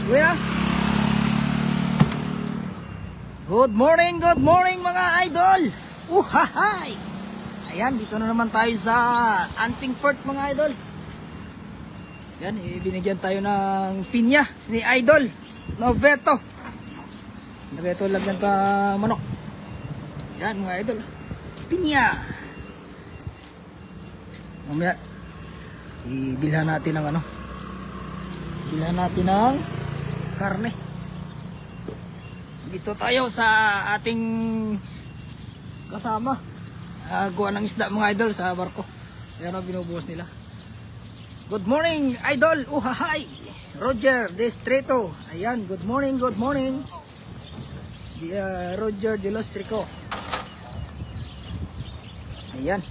Kuya. Good morning mga idol. Uhahay. Ayan, dito na naman tayo sa Anting Port mga idol. Yan, binigyan tayo ng pinya ni Idol Noveto. Noveto lang yan ka manok. Yan mga idol, pinya. Mamaya ibilhan natin ng bilhan natin ng karne. Dito tayo sa ating kasama, gawa ng isda mga idol sa barko. Ayan ang binubuhos nila. Good morning idol. Uhahay, Roger Destrito. Ayan, good morning. Roger De Los Trico. Ayan.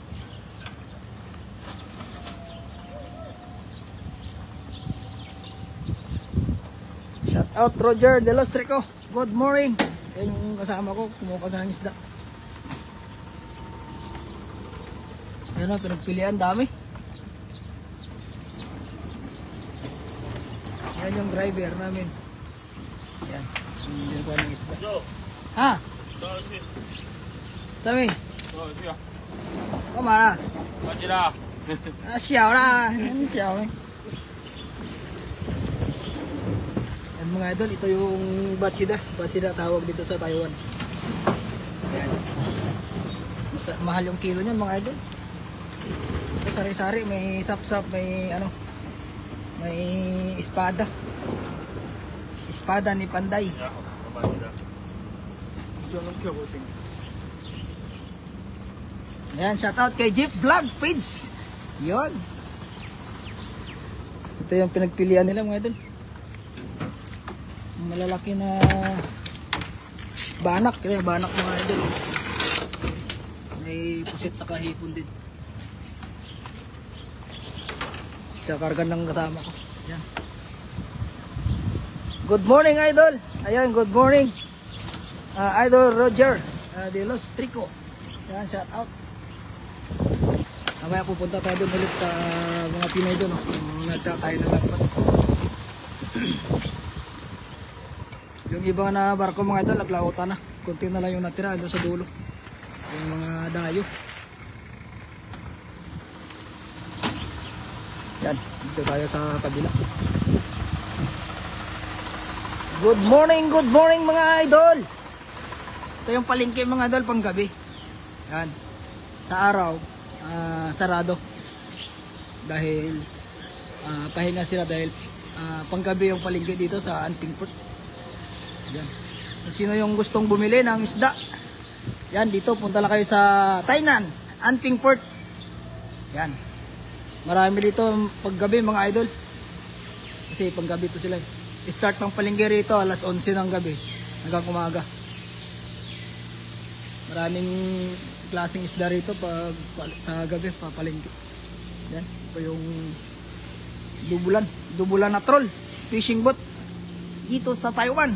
Shout out Roger De Los Trico. Good morning. Ayan yung kasama ko, kumuha sa ng isda. Ayan o, pinagpilian, dami. Ayan yung driver namin. Ayan, hindi ko ng isda. Ha? Sami? Kumara? Siyaw na. Yan siyaw eh. Yan mga idol, ito yung batsida. Batsida tawag dito sa Taiwan. Ayan. Mahal yung kilo nyan mga idol. Sari-sari, may sap-sap, may may espada. Espada ni Panday. Ayan, shout out kay Jeep Vlog Page. Yun. Ito yung pinagpilian nila mga idol. Malalaki na banak. Ito yung banak mga idol. May pusit sa kahipon din. Kakargan ng kasama ko. Ayan. Good morning idol. Ayan, good morning Idol Roger De Los Trico. Ayan, shout out. Mamaya pupunta tayo doon ulit sa mga Pinay doon, nagtatay na dapat. Yung ibang na barko mga idol naglautan na. Kunti na lang yung natira doon sa dulo, yung mga dayo. Yan, dito tayo sa kabila. Good morning mga idol. Ito yung palengke mga idol pang gabi. Yan, sa araw sarado dahil pahinga sila dahil panggabi yung palengke dito sa Anting Port. Yan. Kung sino yung gustong bumili ng isda, yan, dito punta lang kayo sa Tainan, Anting Port. Yan. Marami dito paggabi mga idol. Kasi panggabi to sila. Start ng palengke rito alas 11 ng gabi hanggang umaga. Maraming klaseng isda rito pag sa gabi papalengke. Yan, ito yung dubulan na troll fishing boat dito sa Taiwan,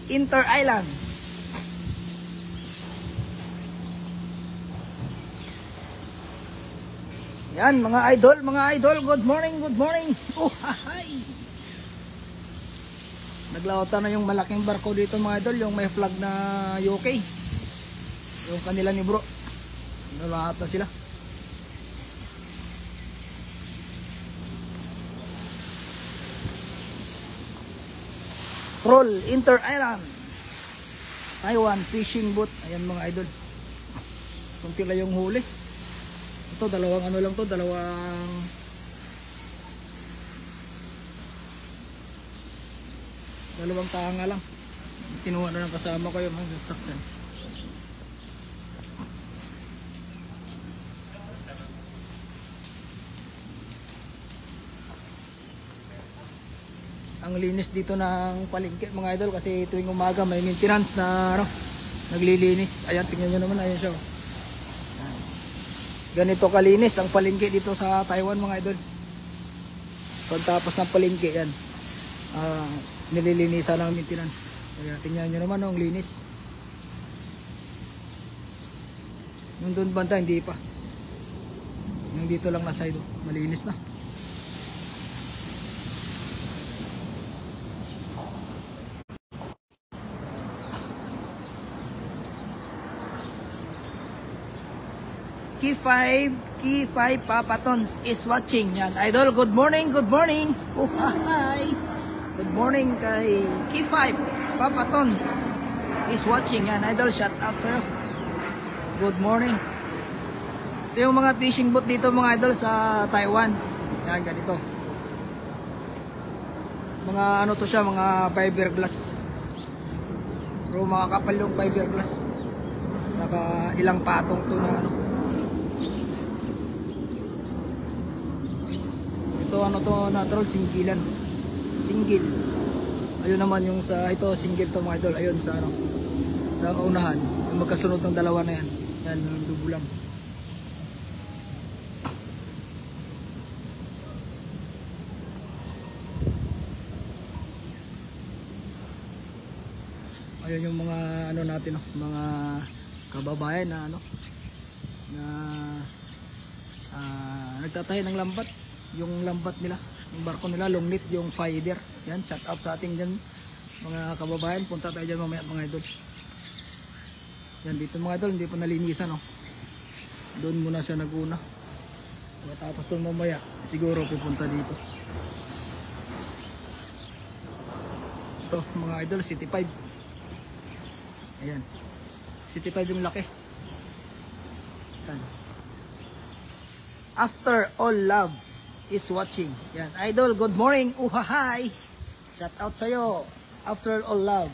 Inter Island. Yan mga idol, good morning. Oh, hi. Naglautan na yung malaking barko dito mga idol, yung may flag na UK. Yung kanila ni bro. Nalahat na sila. Troll Inter Island Taiwan fishing boat. Ayan mga idol, kunti lang yung huli. Ito dalawang lang to, dalawang tanga lang. Kinuha na ng kasama ko yung mga sasakyan. Ang linis dito ng palengke mga idol kasi tuwing umaga may maintenance na naglilinis. Ayan, tingnan nyo naman, ayun siya. Ganito kalinis ang palengke dito sa Taiwan mga idol. Pagtapos ng palengke yan, nililinisan ng maintenance. Kaya tingnan nyo naman ang linis. Yung doon banda hindi pa. Yung dito lang na side, malinis na. Key 5 Papatons is watching. Yan, idol, good morning, good morning. Oh, hi. Good morning kay Key 5 Papatons is watching. Yan, idol, shout out sa'yo. Good morning. Ito yung mga fishing boat dito mga idol sa Taiwan. Yan, ganito. Mga ano to siya, mga fiberglass. Pero makakapal yung fiberglass. Naka ilang patong to na ano. Ito ano to natural singgilan. Single. Ayun naman yung sa ito single to mga idol. Ayun sa ano. Sa unahan, yung magkasunod ng dalawa na yan. Yan yung dubulang. Ayun yung mga ano natin, mga kababayan na ano na nagtatayo ng lambat. Yung lambat nila, yung barko nila, longlit, yung fider. Yan, shout out sa ating dyan mga kababayan. Punta tayo dyan mamaya mga idol. Yan dito mga idol, hindi pa nalinisan no. Doon muna siya naguna. Tapos doon mamaya siguro pupunta dito. Ito mga idol, City 5. Ayan. City 5 yung laki. Ayan. After all love is watching. Yan. Idol, good morning. Uhahay. Shout out sa'yo. After all love.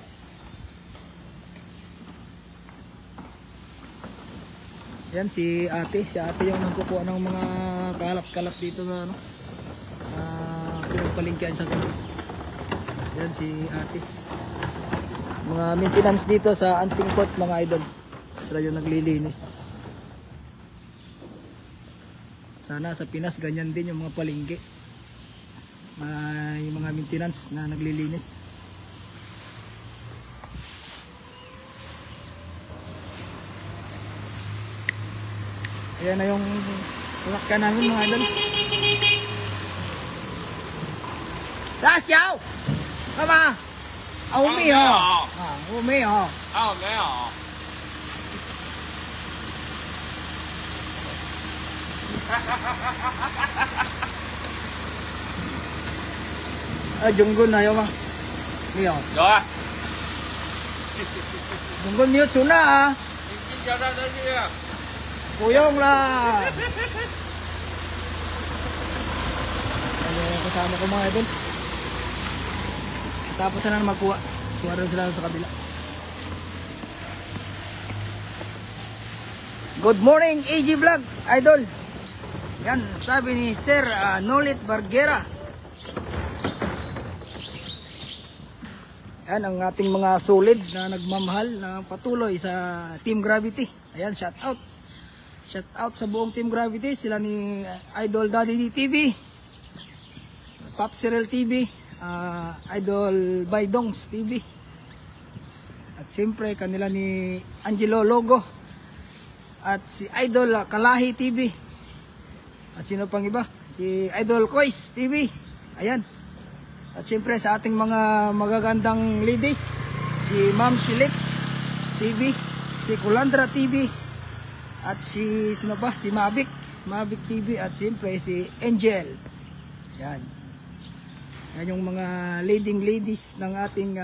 Yan si ate. Si ate yung nagkukuha ng mga kalat-kalat dito na ano. Pinagpalingkihan sa kanya. Yan si ate. Mga maintenance dito sa Anting Port mga idol. Sila yung naglilinis. Sana sa Pinas ganyan din yung mga palengke. May mga maintenance na naglilinis. Ayan na yung lakka namin mga idol. Sasyaw! Kama! 欧妹哦，欧妹哦，哦，没有。Junggun na yun ma. Niyo. 有啊。Junggun niyo tuna ah. 你脚上这去。不用啦. Ano yung kasama ko mga idol. Tapos na magkuha. Kuha rin sila sa kabila. Good morning AG Vlog Idol. Yan sabi ni Sir Nolit Bargera. Yan ang ating mga solid na nagmamahal na patuloy sa Team Gravity. Ayan, shout out. Shout out sa buong Team Gravity. Sila ni Idol Daddy TV, Pop Cyril TV, Idol Baydongs TV, at siyempre kanila ni Angelo Logo, at si Idol Kalahi TV, at sino pang iba, si Idol Kois TV. Ayan, at siyempre sa ating mga magagandang ladies, si Ma'am Shilits TV, si Kulandra TV, at si sino pa, si Mavic TV, at siyempre si Angel. Yan. Yan yung mga leading ladies ng ating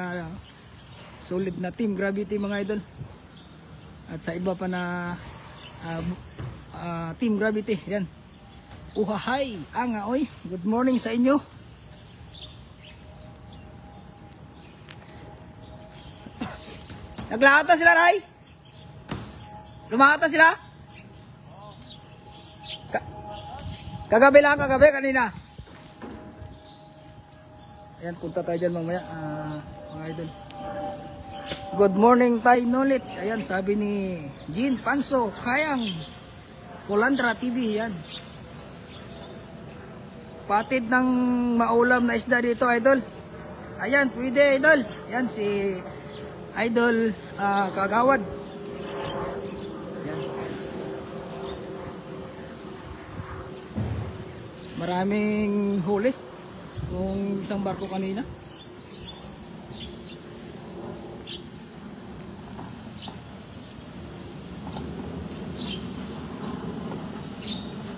solid na Team Gravity mga idol. At sa iba pa na Team Gravity. Yan. Uhahay, anga oy. Good morning sa inyo. Naglakata sila, Ray? Lumakata sila? Kagabi lang, kagabi, kanina. Ayan, punta tayo dyan mamaya, mga idol. Good morning, Tay Nolit. Ayan, sabi ni Jean Panso, Kayang, Kulandra TV, yan. Patid ng maulam na isda dito, idol. Ayan, pwede, idol. Yan, si Idol Kagawad. Ayan. Maraming huli. Kung isang barko kanina.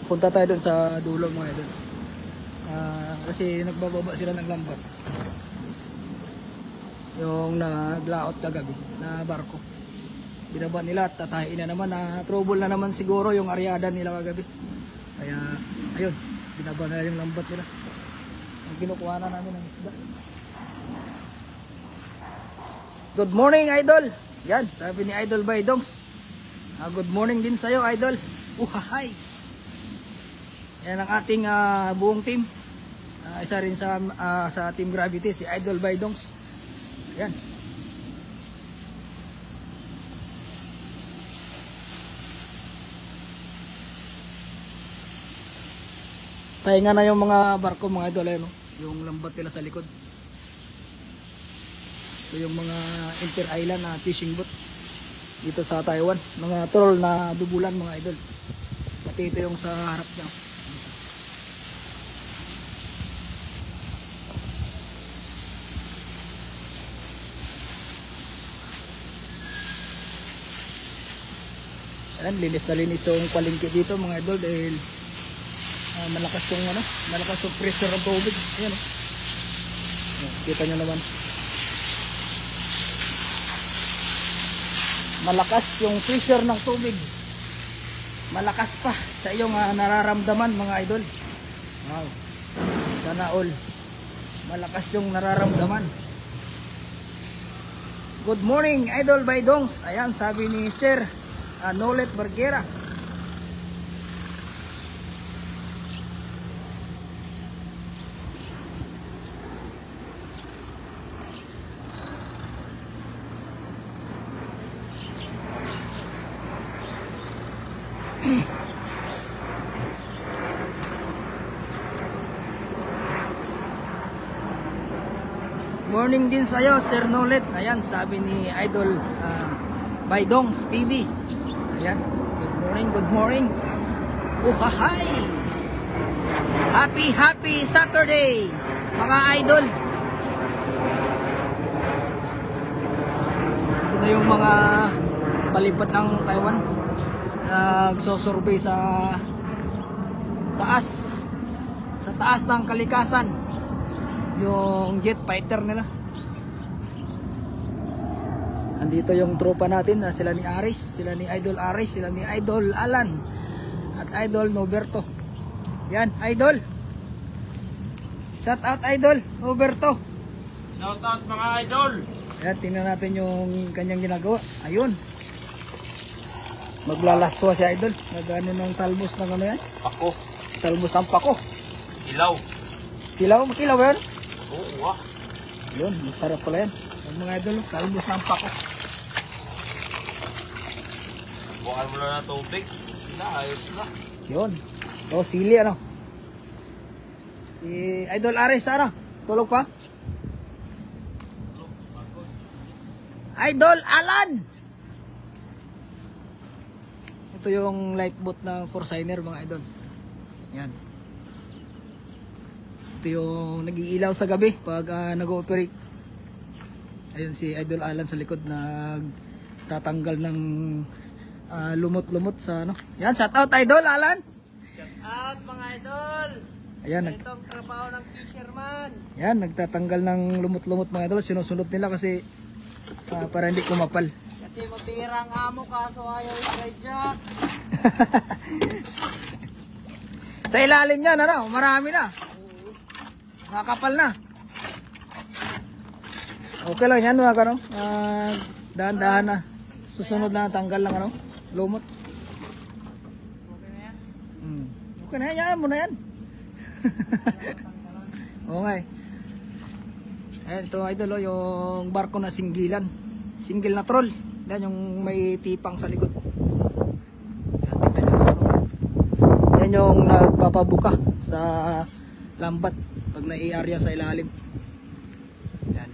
Punta tayo dun sa dulo mga idol. Kasi nagbababa sila ng lambat. Yung naglaot kagabi na barko. Binaba nila at tatahiin na naman. Trouble na naman siguro yung aryada nila kagabi. Kaya ayun, binaba na yung lambat nila. Ang kinukuha na namin ng isda. Good morning idol. Yan, sabi ni Idol Baydongs. Good morning din sa'yo idol. Uhahay. Yan ang ating buong team. Isa rin sa Team Gravity, si Idol Baydongs. Yan. Pahinga na yung mga barko mga idol. Ayun, yung lambat nila sa likod. Ito yung mga inter-island na fishing boat dito sa Taiwan. Mga troll na dubulan mga idol. Pati ito yung sa harap niya. Ayan, linis na linis yung palengke dito mga idol dahil malakas yung pressure ng tubig. Ayan, ayan, kita nyo naman. Malakas yung pressure ng tubig. Malakas pa sa iyong nararamdaman mga idol. Wow. Sana all. Malakas yung nararamdaman. Good morning Idol Baydongs. Ayan, sabi ni Sir Nolet Barguera. Morning din sa'yo Sir Nolet. Ayan, sabi ni Idol Baydongs TV. Ayan, good morning. Uhahay! Happy Saturday mga idol. Ito na yung mga palipad ng Taiwan. Nagsosurvey sa taas ng kalikasan. Yung jet fighter nila. Andito yung tropa natin, sila ni Aris, sila ni Idol Aris, sila ni Idol Alan at Idol Noberto. Yan, Idol. Shout out Idol Noberto. Shout out mga idol. Yan, tingnan natin yung kanyang ginagawa. Ayun. Maglalaswa si Idol. Nagano ng talbos ng ano yan? Pako. Talbos ng pako. Ilaw. Kilaw ba yan? Oo, wah. Yun, masarap pala yan. Yung mga idol, talbos ng pako. Bukan mo na ng tubig. Ayos na. Yun. O, sili ano. Si Idol Aris, ano? Tulog pa? Idol Alan! Ito yung light boat ng Forsyner mga idol. Yan. Ito yung nag-iilaw sa gabi pag nag-ooperate. Ayun si Idol Alan sa likod nagtatanggal ng lumot-lumot sa ano. Yan, shout out Idol Alan. Shout out mga idol. Ayan, Itong trabaho ng fisherman. yan, nagtatanggal ng lumot-lumot mga idol. Sinusunod nila kasi para hindi kumapal. Kasi mapirang amo kaso ayaw i-try jack. Sa ilalim niyan, ano, marami na. Nakakapal na. Okay lang yan mga kano. Dahan-dahan na. Susunod na tanggal lang ano, lumot. Okay na yan? Okay na yan, yan mo na yan. Okay. Ayan, ito idol, yung barko na singgilan. Single na troll. Yan yung may tipang sa likod. Yan, tignan nyo. Yan yung nagpapabuka sa lambat pag nai-area sa ilalim. Yan.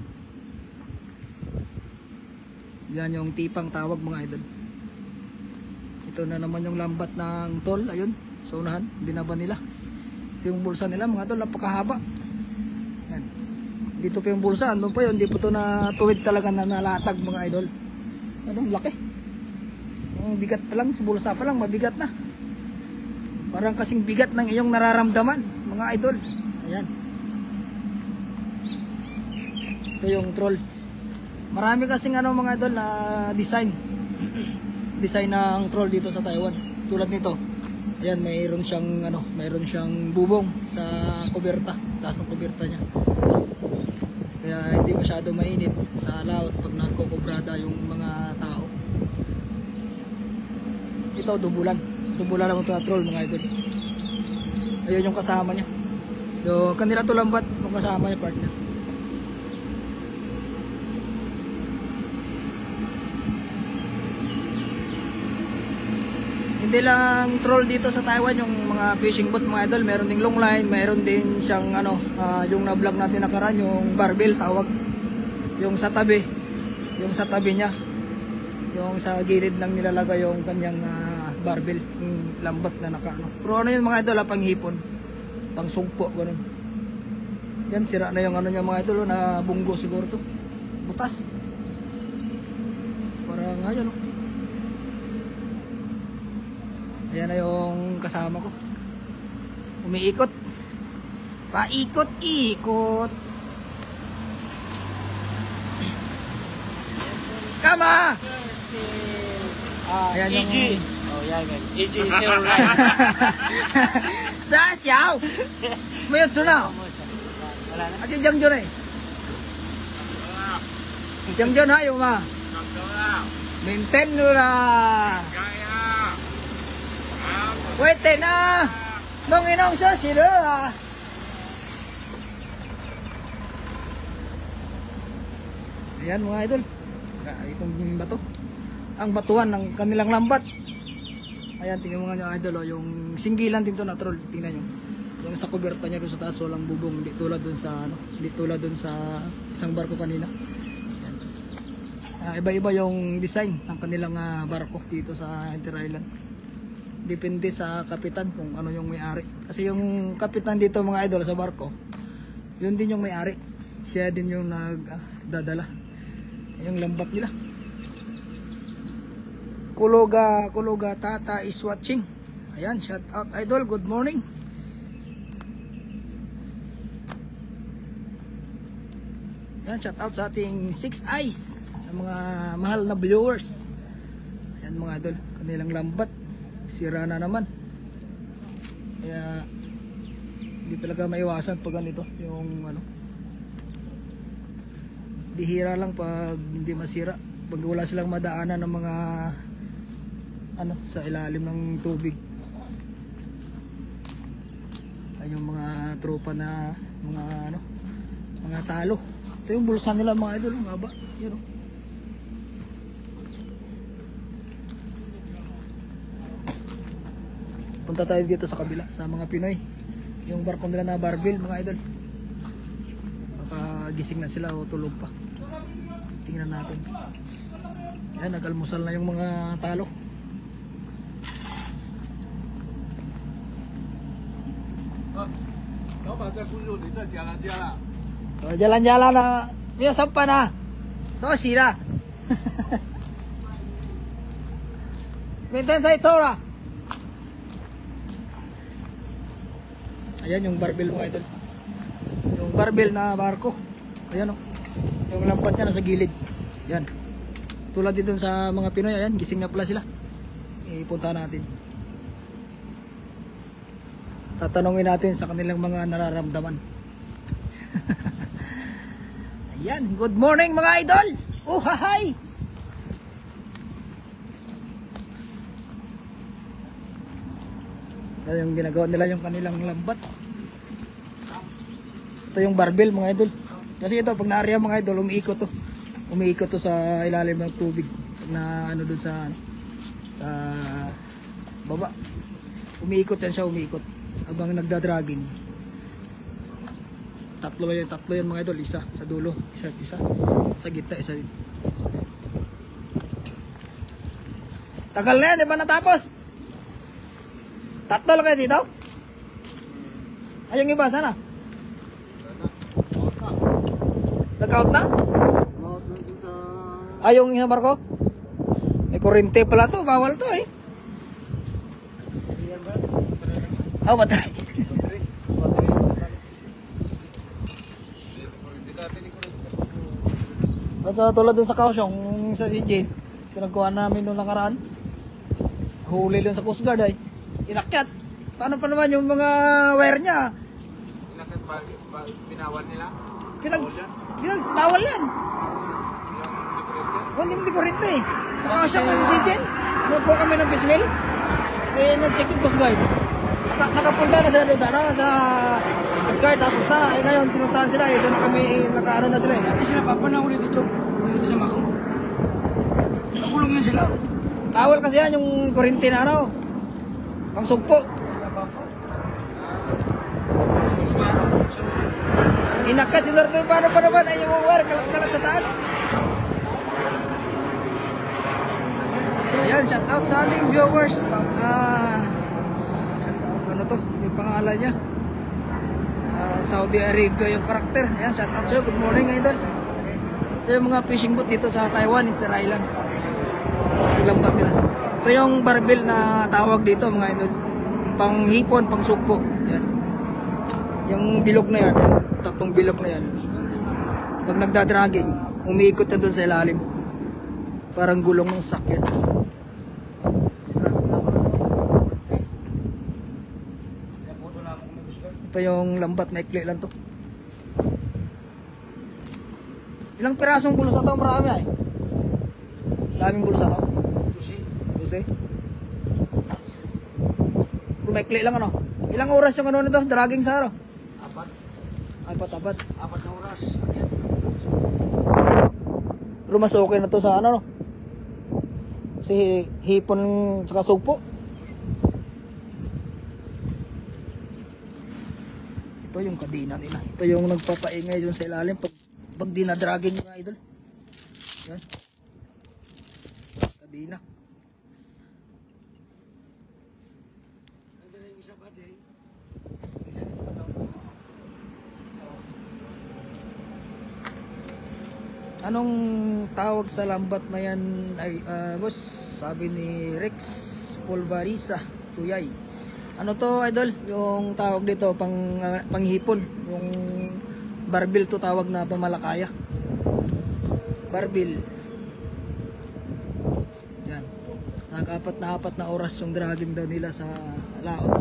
Yan yung tipang tawag mga idol. Ito na naman yung lambat ng tol. Ayun, sa unahan, binaba nila. Ito yung bulsa nila mga idol, napakahaba. Yan. Dito pa yung bulsa, andun pa yun. Hindi po ito na tuwid talaga na nalatag mga idol. Ano, laki. Bigat pa lang, sa bulsa pa lang, mabigat na. Parang kasing bigat ng iyong nararamdaman, mga idol. Ayan. Ito yung troll. Marami kasing ano mga idol na design. Design ng troll dito sa Taiwan. Tulad nito. Ayan, mayroon siyang bubong sa kuberta, taas ng kuberta niya. Kaya hindi masyado mainit sa laot pag nagkukubrada yung mga tao. Ito, dubulan. Dubulan naman ito na troll mga idol. Ayun yung kasama niya. Yung kanila tulambat, yung kasama niya partner. Hindi lang troll dito sa Taiwan yung mga fishing boat mga idol, meron ding long line, meron din siyang yung na-vlog natin nakaraan, yung barbell tawag. Yung sa tabi niya. Yung sa gilid lang nilalagay yung kanyang barbell, yung lambat na naka. Pero ano yun mga idol, pang hipon, pang sugpo, ganun. Yan, sira na yung niya mga idol, na bunggo siguro to. Butas. Parang ngayon. Ayan na yung kasama ko. Umiikot. Paikot-ikot. Kama! Ayan EG. yung... Oh, yan. EG is your right. Sa xiao! Mayot suna! Wala na. At yung Jiangjon eh. Jiangjon ha yung ma. Maintain nyo na. Pwede na. Nung inong sa sila. Ayan mga idol. Itong bato. Ang batuan ng kanilang lambat. Ayan, tingnan mga nyo idol. Yung singgilan din to na troll. Tingnan nyo. Yung sa kuberta niya doon sa taas walang bubong. Hindi tulad doon sa isang barko kanina. Ayan. Iba-iba yung design ng kanilang barko dito sa Inter Island. Depende sa kapitan kung ano yung may-ari. Kasi yung kapitan dito mga idol sa barko, yun din yung may-ari. Siya din yung nagdadala. Yung lambat nila. Kuluga Tata is watching. Ayan, shout out idol, good morning. Ayan, shout out sa ating 6 eyes, ang mga mahal na viewers. Ayan mga idol, kanilang lambat sira na naman. Kaya hindi talaga maiwasan pag ganito yung bihira lang pag hindi masira, pag wala silang madaanan ng mga sa ilalim ng tubig. Ay yung mga tropa na mga talo. Ito yung bulsa nila mga idol, ang haba. Yan o. Punta tayo dito sa kabila sa mga Pinoy. Yung barko nila na barbell mga idol. Baka gising na sila o tulog pa. Tingnan natin. Yan, nag-almusal na yung mga talo. Jalan-jalan na. May sampa na. So, sira. Maintain sa ito na. Ayan yung barbell mga idol. Yung barbell na barko. Ayan o. Yung lampat niya nasa gilid. Yan. Tulad dito sa mga Pinoy. Ayan, gising na pala sila. Ipunta natin. Tatanungin natin sa kanilang mga nararamdaman. Ayan. Good morning mga idol. Oh, hi. Ito yung ginagawa nila yung kanilang lambat. Ito yung barbell mga idol. Kasi ito pag naariya mga idol, umiikot to. Umiikot to sa ilalim ng tubig. Pag na doon sa baba. Umiikot yan siya, umiikot. Habang nagdadragging. Tatlo yan mga idol. Isa sa dulo, isa sa gitna, isa din. Tagal na yan, di ba natapos? Tatlo lang kayo dito? Ay, yung iba, sana? Nag-out na? Ay, yung isang barko? May kurente pala to, bawal to eh. Ah, battery. At tulad dun sa Kaohsiung, sa CJ, pinagkuha namin nung nakaraan. Huli dun sa Coast Guard ay inakyat. Paano pa naman yung mga wire niya? Inakyat ba pinawal nila? Bawal yan. Hindi kurente eh. Sa Kaohsiung kasi CJ, nagkuha kami ng fishmeal. Eh, nag-check yung Coast Guard. Nakapunta na sila doon sa Coast Guard, tapos na. Eh ngayon, pinuntahan sila eh. Doon na kami, nakaano na sila eh. Dati sila papanahuli dito. Dito sa Mako. Nakulong yan sila. Bawal kasi yan yung kurente na ano. Pangsugpo. Inakat si Norbe, paano pa naman ay yung wire, kalat-kalat sa taas. Ayan, shout out sa ating viewers. Ano to, yung pangalan niya. Saudi Arabia yung karakter. Ayan, shout out sa'yo, good morning idol. Ito yung mga fishing boat dito sa Taiwan, Inter Island. Lambat nila. Ito yung barbell na tawag dito mga idol. Pang hipon, pang sugpo. Yan. Yung bilog na yan, tatlong bilog na yan. Pag nagdadragging, umiikot yan doon sa ilalim. Parang gulong ng sakyan. Ito yung lambat, maikli lang to. Ilang pirasong bulos na to? Marami ay. Daming bulos na to. 12. Maikli lang ano. Ilang oras yung ano nito? Dragging sa araw? 4. Apat na oras. Pero mas okay na to sa ano no? Kasi hipon sa sugpo. Ito yung kadina nila. Ito yung nagpapaingay dun sa ilalim pag dinadragging mga idol. Yan. Kadina. Anong tawag sa lambat na yan ay boss? Sabi ni Rex Polvarisa Tuyay. Ano to idol? Yung tawag dito panghipon. Yung barbell to tawag na pamalakaya. Barbell. Yan. Nag-4 na oras yung dragging daw nila sa laot.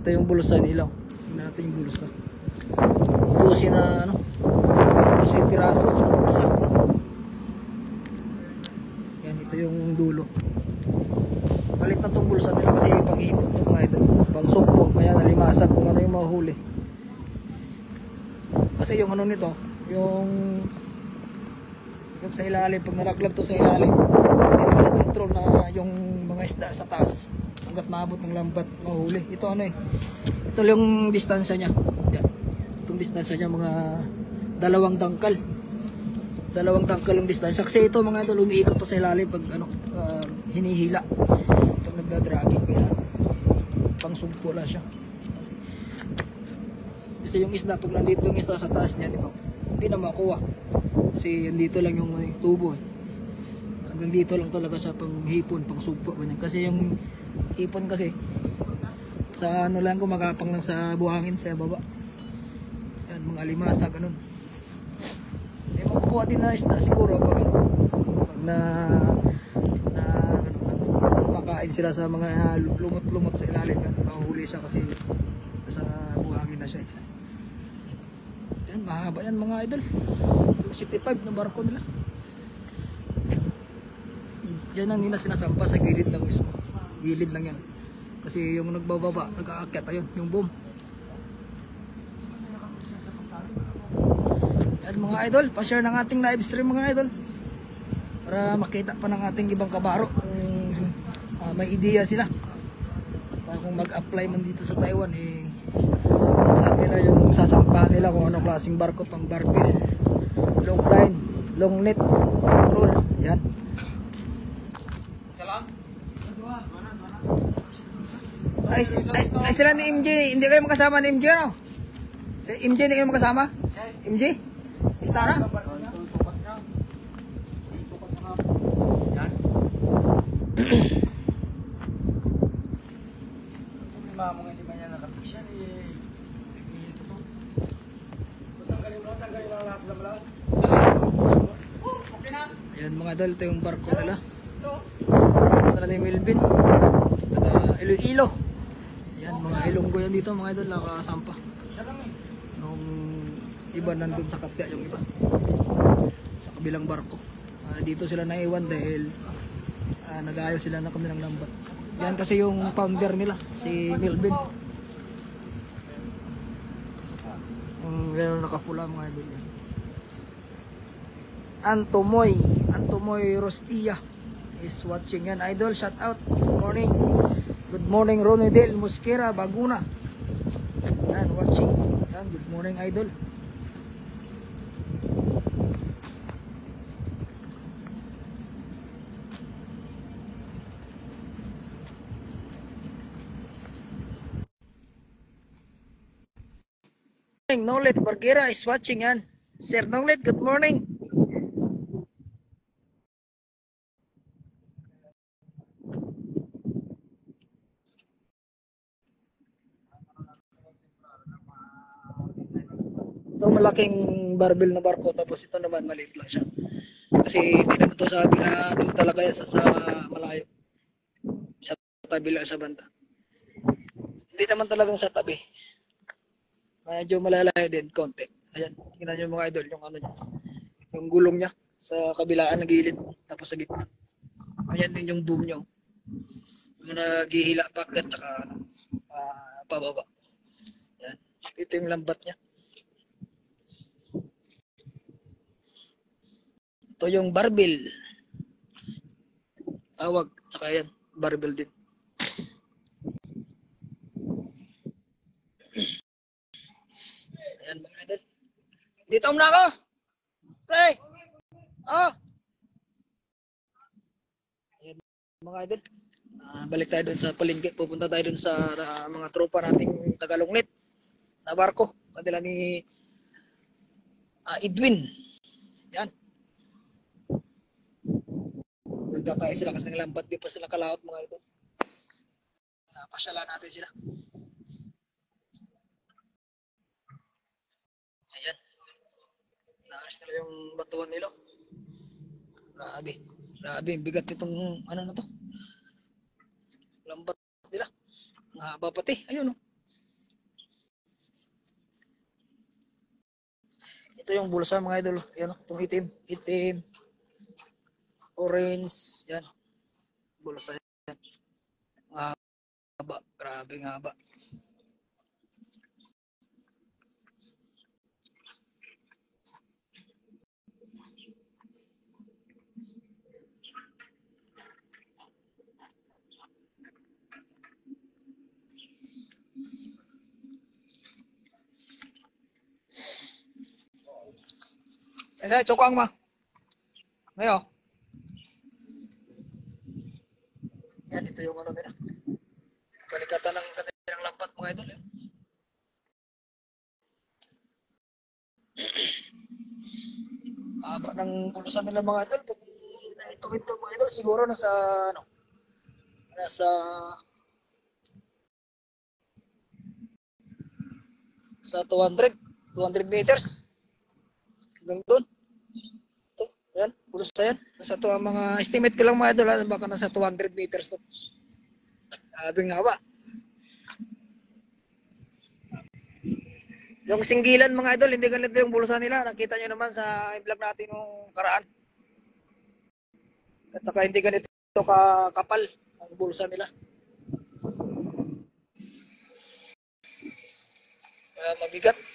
Ito yung bulusan nila. Tingnan natin yung bulusan. 12 na ano? 12 piraso na buksak. Yan, ito yung dulo. Palit na itong bulsa nila kasi pang-ipon ito mga ito. Pang-sugpo, kaya nalimasag kung ano yung mahuli. Kasi yung ano nito, yung sa ilalim, pag nalaglag to sa ilalim, hindi ito na-control na yung mga isda sa taas. Hanggat maabot ng lambat, mahuli. Ito ano eh, ito yung distansya niya. Yan. Itong distansya niya mga 2 dangkal. 2 dangkal yung distansya. Kasi ito mga ito lumiikot to sa ilalim pag ano, hinihila. Pag nagdadragging kaya pangsugpo lang siya. Kasi yung isda, pag nandito yung isda sa taas niyan, ito, hindi na makuha. Kasi dito lang yung tubo eh. Hanggang dito lang talaga siya pang hipon, pang sugpo. Kasi yung hipon kasi, sa ano lang gumagapang lang sa buhangin sa baba. Yan, mga alimasa, ganun. May makukuha din na isda siguro pag ano, pag makain sila sa mga lumot-lumot sa ilalim. Yan, mahuhuli siya kasi sa buhangin na siya. Yan, mahaba yan mga idol. Yung City 5 na barko nila. Diyan lang nila sinasampa sa gilid lang mismo. Gilid lang yan. Kasi yung nagbababa, nag-aakyat, ayun, yung boom. Yan mga idol, pa-share ng ating live stream mga idol. Para makita pa ng ating ibang kabaro kung may ideya sila. Para kung mag-apply man dito sa Taiwan, eh, alam nila yung sasampahan nila kung anong klaseng barko, pang barbell, long line, long net, roll, yan. Ay sila ni MJ, hindi kayo makasama ni MJ ano? MJ hindi kayo makasama? MJ? Istara? mga di ba niya nakapiksyan eh. Ito to. Tanggalin mo lang, tanggalin lang lahat ng lahat. Okay na. Ayan mga idol, ito yung barko nila. Ito. Ito na ni Melvin. Taga Iloilo. Ayan, mga Ilonggo yan dito mga idol, nakasampa. Siya lang eh. Nung iba nandun sa Katya, yung iba. Sa kabilang barko. Dito sila naiwan dahil nag-aayos sila na kanilang lambat. Yan kasi yung founder nila, si Melvin. Ganun nakapula mga idol yan. Antomoy Rostia is watching yan idol, shout out, good morning Ronedel Mosquera Baguna, yan watching yan, good morning idol. Nolet Bargera is watching yan, Sir Nolet, good morning. Ito malaking barbell na barko, tapos ito naman maliit lang siya. Kasi hindi naman ito sabi na doon talaga yan sa malayo. Sa tabi lang sa banda. Hindi naman talagang sa tabi. Medyo malalayo din, konti. Ayan, tingnan nyo mga idol, yung ano niya. Yung gulong niya sa kabilaan ng gilid, tapos sa gitna. Ayan din yung boom niya. Yung naghihila pagat, tsaka pababa. Ayan, ito yung lambat niya. Ito yung barbell. Tawag, tsaka yan, barbell din. Ayan mga idol. Dito muna ako. Pre. Oh. Ayan mga idol. Balik tayo dun sa palengke. Pupunta tayo dun sa mga tropa nating Tagalongnit na barko. Kanila ni Edwin. Yan. Nagtatay sila kasi ng lambat. Di pa sila kalaot mga idol. Pasyalan natin sila. Ayan. Nakas nila yung batuan nila. Grabe. Grabe. Bigat itong ano na to. Lambat nila. Ang haba pati. Ayun o. Ito yung bulsa mga idol. Ayan o. Itong itim. Itim. Orange. Yan. Bulsa yan. Ang haba. Grabe ang haba. Saya cokang mah. Ayo. Yan, ito yung ano nila. Balikatan ng kanilang lambat mga idol. Yan. Haba ng bulusan nila mga idol. Pag ito mga idol, siguro nasa ano, nasa 200 meters. Hanggang doon. Ito, yan, bulusa yan. Nasa to, mga estimate ko lang mga idol, baka nasa 200 meters to. Abing haba. Yung singgilan mga idol, hindi ganito yung bulusa nila. Nakita nyo naman sa vlog natin nung karaan. At saka hindi ganito kapal ang bulsa nila. Mabigat.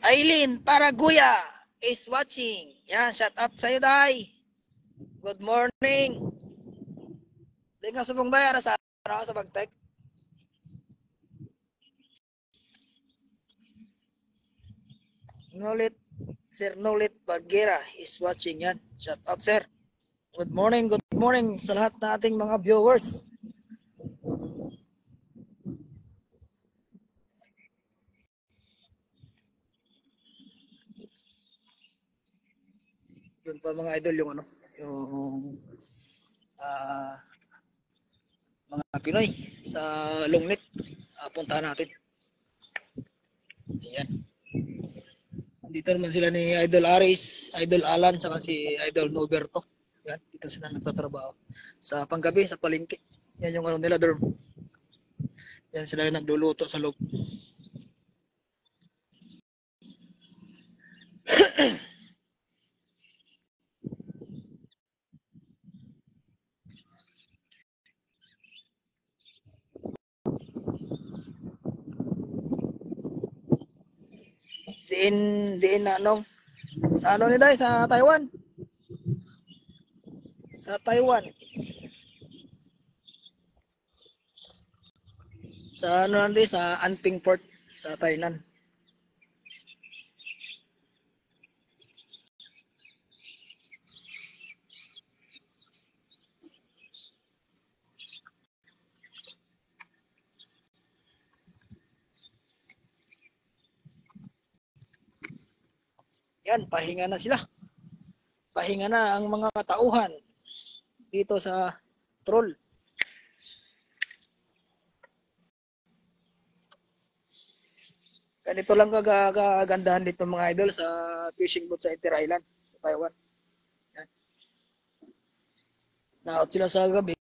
Aileen Paraguya is watching. Yan, shout out sa'yo, Day. Good morning. Di nga subong Day, sa bagtek. Nolit, Sir Nolit Bargera is watching yan. Shout out, sir. Good morning sa lahat na ating mga viewers. Yun pa mga idol yung ano, yung ah, mga Pinoy sa Longnet. Puntahan natin. Ayan. Dito naman sila ni Idol Aris, Idol Alan, saka si Idol Noberto. Yan, dito sila nagtatrabaho. Sa panggabi, sa palengke. Yan yung ano nila, dorm. Yan sila yung nagluluto sa loob. Diin na ano, sa ano nila, sa Taiwan. Sa Taiwan. Sa ano nandi, sa Anping Port, sa Tainan. Yan, pahinga na sila. Pahinga na ang mga katauhan dito sa Troll. Ganito lang kagandahan dito mga idol sa fishing boat sa Inter Island, sa Taiwan. Yan. Na-out sila sa gabi.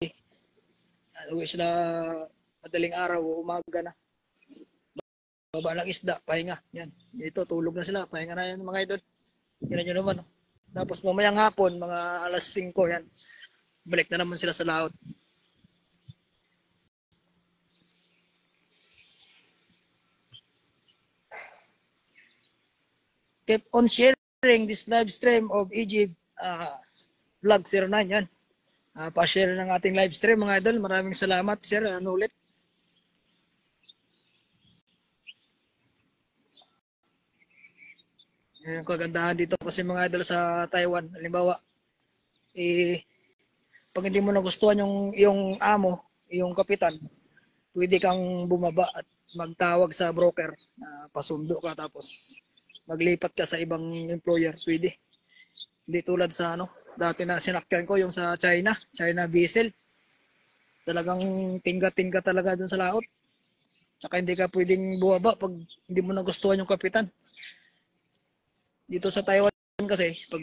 Uwi sila madaling araw o umaga na. Baba ng isda, pahinga. Yan. Ito, tulog na sila. Pahinga na yan mga idol. Yan nyo naman. Oh. Tapos mamayang hapon, mga alas 5, yan. Balik na naman sila sa laot. Keep on sharing this live stream of Egypt vlog 09 yan. Pa-share ng ating live stream mga idol. Maraming salamat sir. Ano ulit? Yung kagandahan dito kasi mga idol sa Taiwan. Halimbawa, pag hindi mo nagustuhan yung amo, yung kapitan, pwede kang bumaba at magtawag sa broker na pasundo ka tapos maglipat ka sa ibang employer, pwede. Hindi tulad sa ano, dati na sinakyan ko yung sa China vessel. Talagang tingga-tingga talaga dun sa laot. Tsaka hindi ka pwedeng bumaba pag hindi mo nagustuhan yung kapitan. Dito sa Taiwan kasi, pag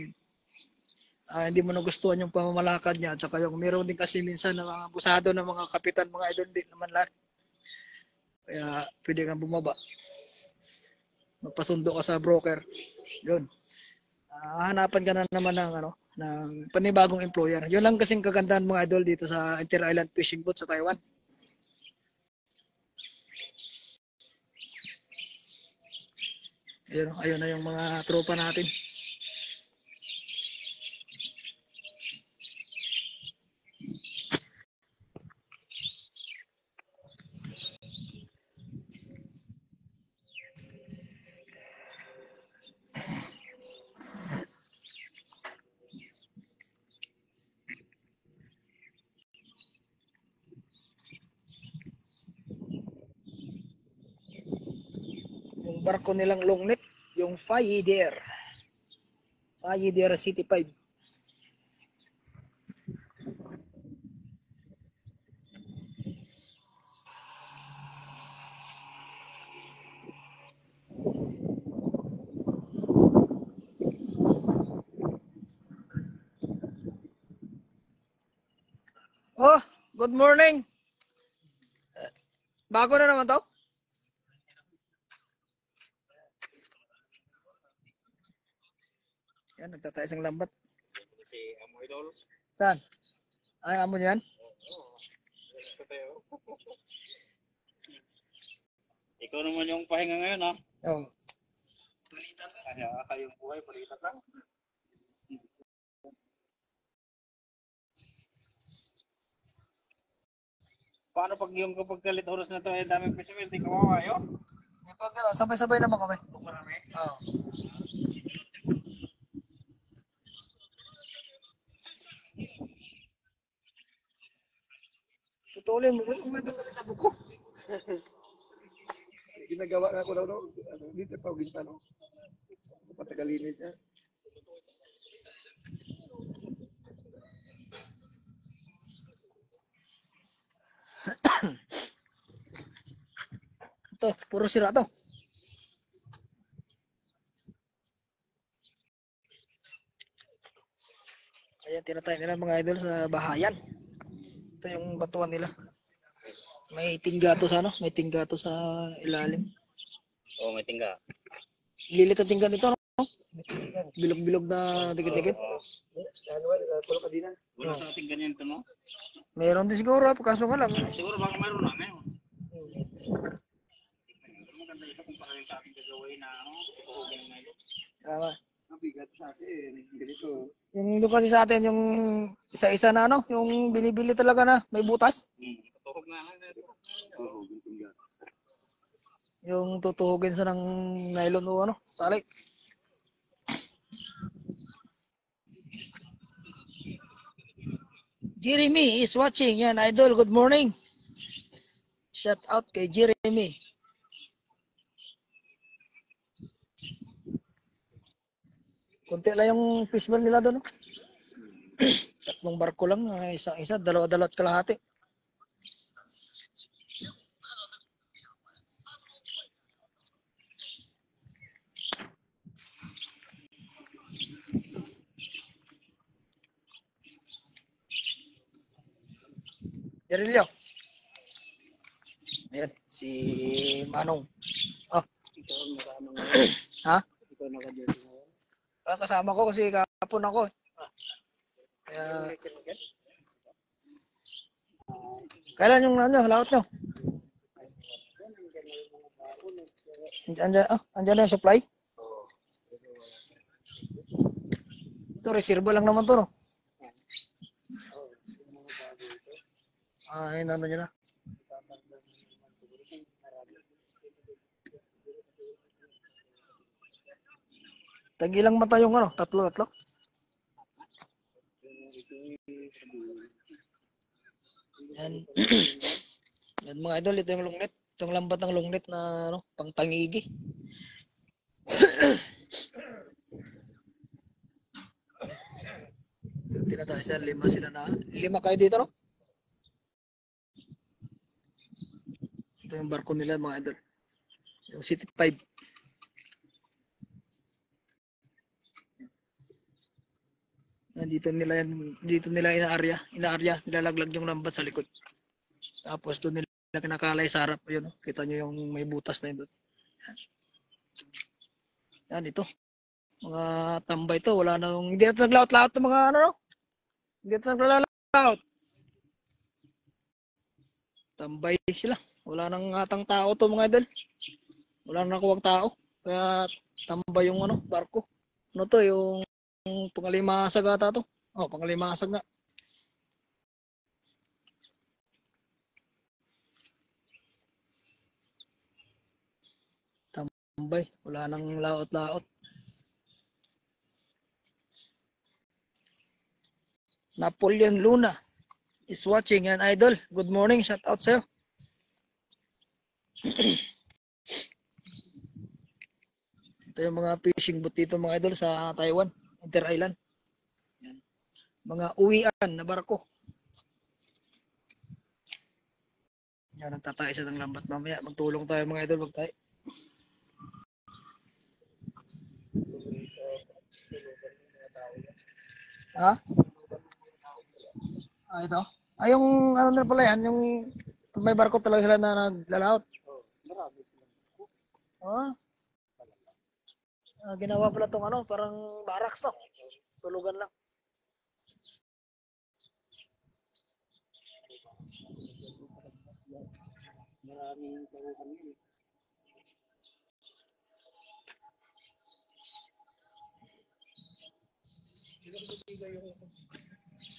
hindi mo nagustuhan yung pamamalakad niya, tsaka yung meron din kasi minsan na mga abusado ng mga kapitan, mga idol, din naman lahat. Kaya pwede kang bumaba. Magpasundo ka sa broker. Yun. Hanapan ka na naman ng ano, ng panibagong employer. Yun lang kasing kagandahan mga idol dito sa Inter Island Fishing Boat sa Taiwan. Ayun na yung mga tropa natin. Yung barko nilang Longnet, yung Fayider City 5. Oh, good morning. Bago na naman to? Yan, nagtatay isang lambat. Si Amo Idol. Saan? Ay, amo yan? Ikaw naman yung pahinga ngayon, ha? Oo. Kaya yung buhay, palitan lang. Paano pag yung kapag galit oras na to ay daming festival, di kawawa yun? Pag ano, sabay-sabay naman kami. Marami. Putulin mo. Umatang sa buko. Ginagawa nga ko daw, no? Ano, dito pa, ginta, no? Patagalinis niya. Ito, puro sira to. Ayan, tinatay nila mga idol sa bahayan. Ito yung batuan nila. May tingga to sa ano? May tingga to sa ilalim. Oo, may tingga. Lilit ang tingga nito, no? Bilog-bilog na dikit-dikit. Ano ba? Tulog ka din na. Wala sa ating ganyan ito, no? Meron din siguro, kaso nga lang. Siguro baka meron na ngayon. Maganda ito kung parang sa ating gagawin na ano, tuhugin ngayon. Tama. Mabigat sa akin. Ganito. Yung doon kasi sa atin, yung isa-isa na ano, yung binibili talaga na may butas. Tuhog na lang ito. Oo, gintingga. Yung tutuhugin sa ng nylon o ano, tali. Jeremy is watching. Yan, idol, good morning. Shout out kay Jeremy. Kunti lang yung fishball nila doon. No? Tatlong barko lang, isa-isa, dalawa-dalawa at kalahati. Jerilio. Ayan, si Manong. Ah. Ha? Kasama ko kasi kapon ako. Kaya, kailan yung ano, laot nyo? Andyan na yung supply? Ito, reservo lang naman to, no? Ayun, ano nyo na. Tagilang mata yung ano, tatlo. Yan. Yan mga idol, ito yung lungnet. Itong lambat ng lungnet na ano, pangtangigi. Tinatay sila, lima kayo dito, no? Ito yung barko nila mga idol. Yung City 5. Dito nila inaarya, nilalaglag yung lambat sa likod. Tapos doon nila kinakalay sa harap, ayun, no? Kita nyo yung may butas na yun doon. Yan ito. Mga tambay to, wala nang, hindi ito naglaot-laot ng mga ano, no? Hindi ito naglalaot. Tambay sila. Wala nang atang tao to mga idol. Wala nang nakuwang tao. Kaya tambay yung ano, barko. Ano to, yung pangalimasag ata to. Oh, pangalimasag nga. Tambay. Wala nang laot-laot. Napoleon Luna is watching yan, idol. Good morning. Shout out sa'yo. Ito yung mga fishing boat dito mga idol sa Taiwan. Inter-island. Yan. Mga uwian na barko. Yan, nagtatay siya ng lambat mamaya. Magtulong tayo mga idol. Magtay. Ha? Ito. Yung ano na pala yan, yung may barko talaga sila na naglalaot. Ah. Ginawa pala tong ano, parang barracks to. Tulugan lang.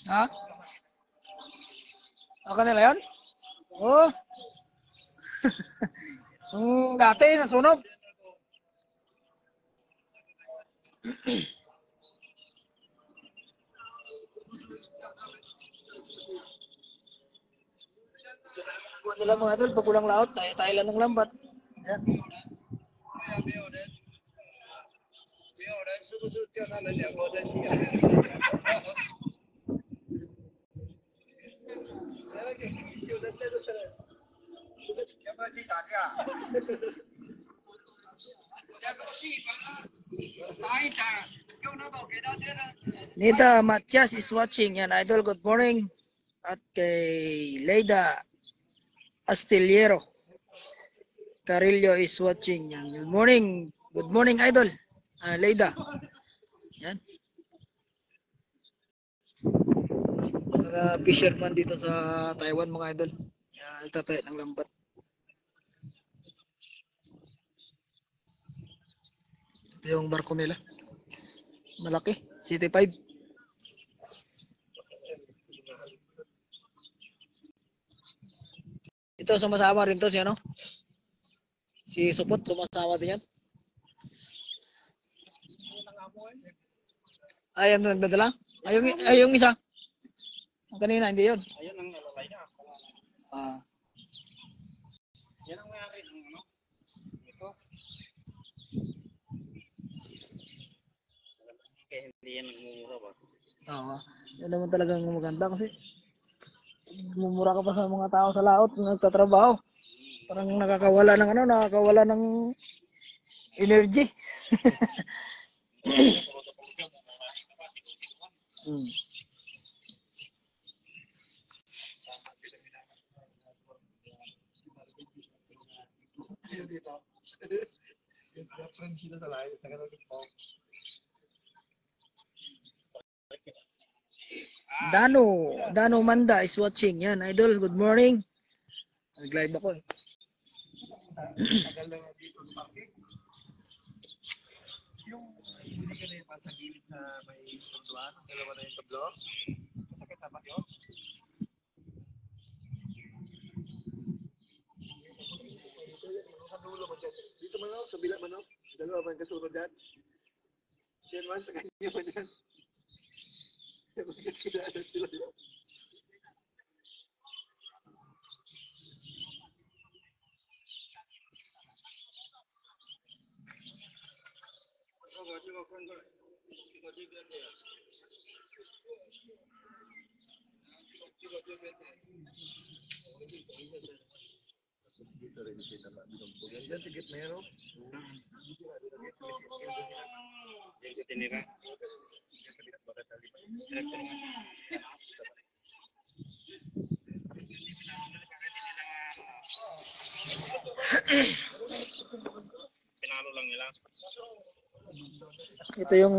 Ha? Ako nila yan? Oo. Dati, nasunog. Kuha nila mga idol, pag walang laot, tayo lang ng lambat. Yan. Nita Matias is watching. Yan, idol, good morning. At kay Leida Astillero Carillo is watching. Yan, good morning. Good morning, idol. Leida. Yan. Mga fisherman dito sa Taiwan, mga idol. Yan, itatay ng lambat. Ito yung barko nila. Malaki. City 5. Ito sumasama rin to si ano? Si Supot sumasama din yan. Ay, ang nagdadala? Ay, yung isa. Ang kanina, hindi yun. Ayun ang nalalay niya. Ah, Yan ang mayari ng ano. Ito. Kaya hindi yan nagmumura ba? oo. Yan naman talagang maganda kasi mumura ka pa sa mga tao sa laot na nagtatrabaho. Parang nakakawala ng ano, nakakawala ng energy. Hmm. Dano Manda is watching. Yan, idol, good morning. Nag-live ako eh. Dito man ako, kabila man ako. Dalawa man kasunod dyan. Yan man, sa kanya man yan. Magkakilala sila yun. Yan, sige, meron. Yan sa tinira. Pinalo lang nila. Ito yung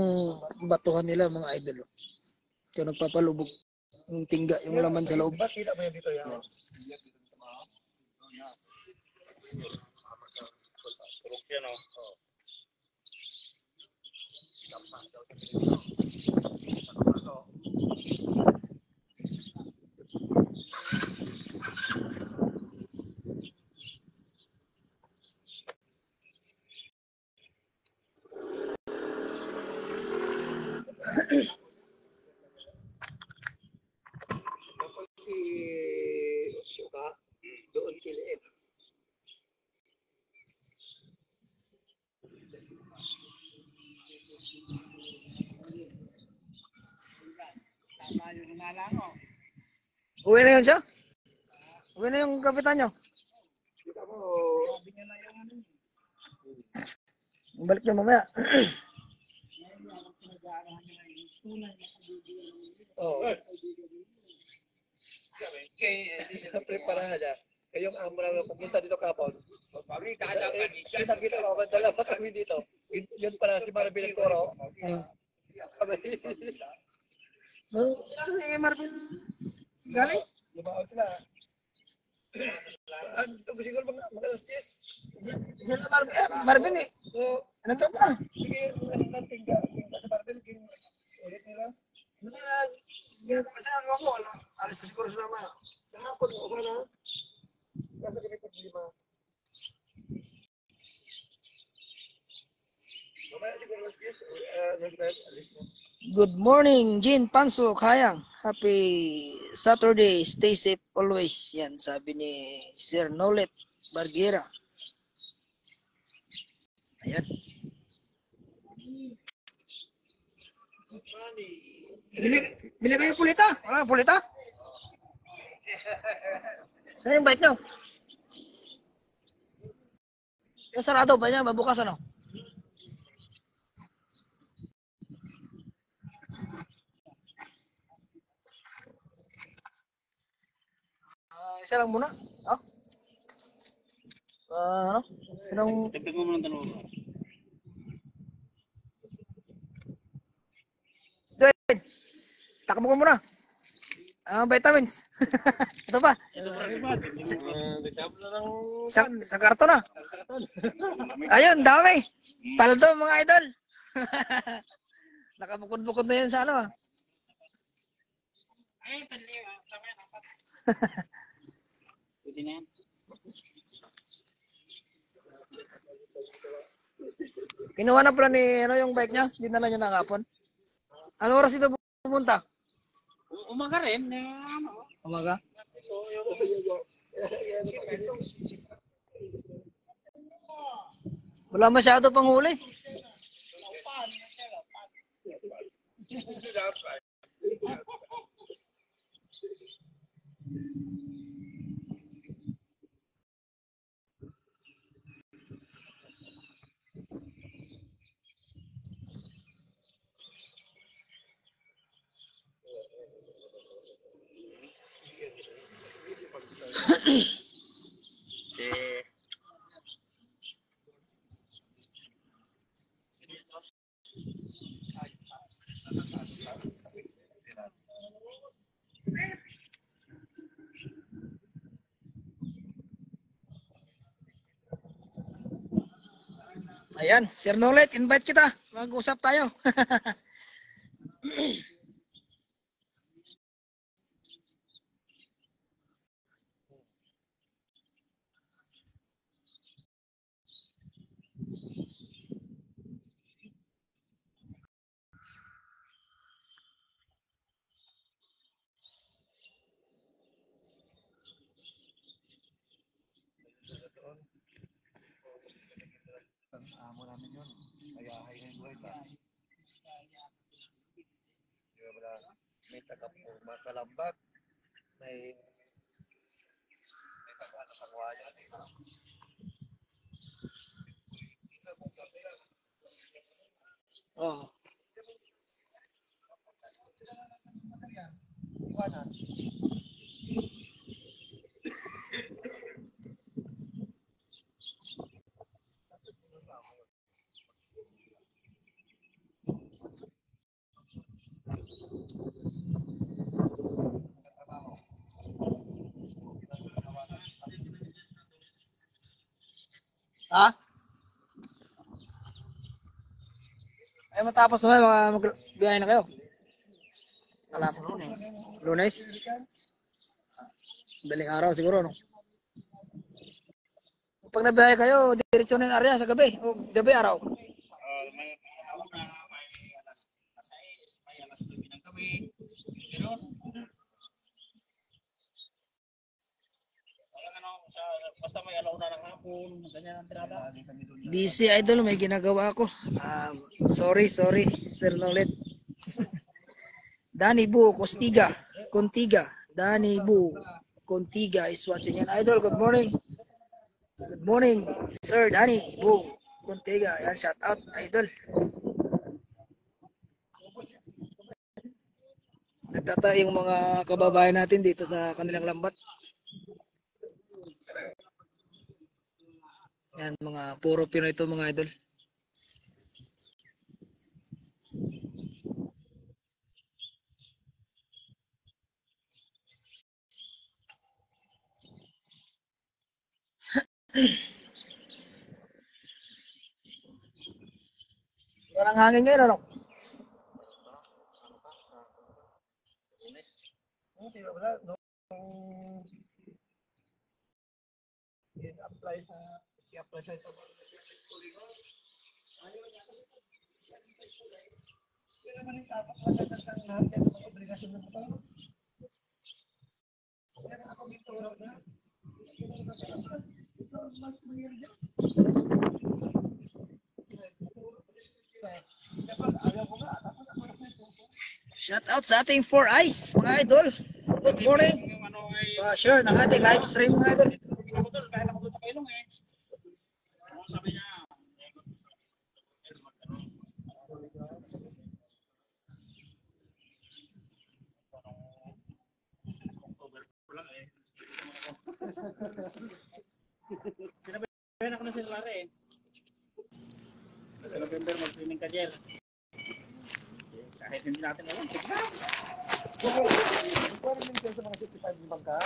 batuhan nila, mga idol. Ito nagpapalubog. Yung tingga, yung laman sa loob. Ba't kita mo yan dito yan? Turok yan oh. Kapag si Suka, doon piliin. Uwi na yun siya? Uwi na yung kapitan nyo? Kita mo, Balik niya mamaya. oh. Preparahan niya. Kayong amo lang na pumunta dito kapon. Kita ko, dalawa kami dito. Yun pala si Marvin Coro. Sige, Marvin. Galing? Lumaot sila. Dito ko siguro mga alas 10. Sila Marvin eh. So, Ano to pa? sige, ang tingga. Sa Marvin, ulit nila. Kasi ako, alis na siguro sila mamaya. Kahapon, okay na. Kasi kami pag-lima. Mamaya siguro alas 10. Alis na. Good morning, Jin Panso Kayang. Happy Saturday, stay safe always. Yan, sabi ni Sir Nolet Barguera. Ayan. Bili kayo pulita. Wala kang pulita? Saan yung bike nyo? Yung sarado ba niya? Mabukas ano? Isa lang muna. Oh. Ano? Sinong... Dagdag mo muna ng dalawa. Dwayne, takbo ko muna. Vitamins. Ito pa. Sa karton na. Ayun, dami. Paldo mga idol. Nakabukod-bukod na yan sa ano. Ay, tali. Tama yan. Pwede na yan. Kinuha na pala ni ano yung bike niya. Dinala niya na kapon. Ano oras ito pumunta? Umaga rin. Ano? Umaga? Wala masyado pang huli. Ayan, Sir Nolet, invite kita. Mag-usap tayo. Amo namin yun. Kaya hay ng buhay ba? May taga-purma kalambak. May taga-ano kangwayan. Oh. Iwanan. Ha? Ay matapos na mga magbiyahe na kayo. Alam. Lunes. Daling araw siguro no. Pag nabiyahe kayo, diretso na yung area sa gabi o gabi araw. May alas 6, may alas 9 ng gabi. Ganoon. Walang ano, basta may alauna ng hapon, ganyan ang tirada. Busy idol, may ginagawa ako. Sorry, Sir Nolet. Danny Bu, Contiga. Danny Bu, Contiga is watching yan. Idol, good morning. Good morning, Sir Danny Bu, Contiga. Yan, shout out, idol. Nagtata yung mga kababayan natin dito sa kanilang lambat. Yan, mga puro Pinoy ito mga idol. Walang hangin ngayon, ano? Wala, nung i-apply sa ito. Sila naman yung tapak lang sa lahat yan ng mga obligasyon ng mga Kaya na ako dito na. Ito na masarap na. Ito mas mahirap dyan. Shout out sa ating 4 Eyes, mga idol. Good morning. Yung ano ay Share ng ating live stream, mga idol. ako doon, kahit ako doon sa kailong eh. Ano sabi niya? October ko lang eh. Pinabayan ako na sila Lare eh. Sa November mag-swimming ka, Jer. Kahit hindi natin alam, sige na. Ito rin minsan sa mga 55 ng bangka.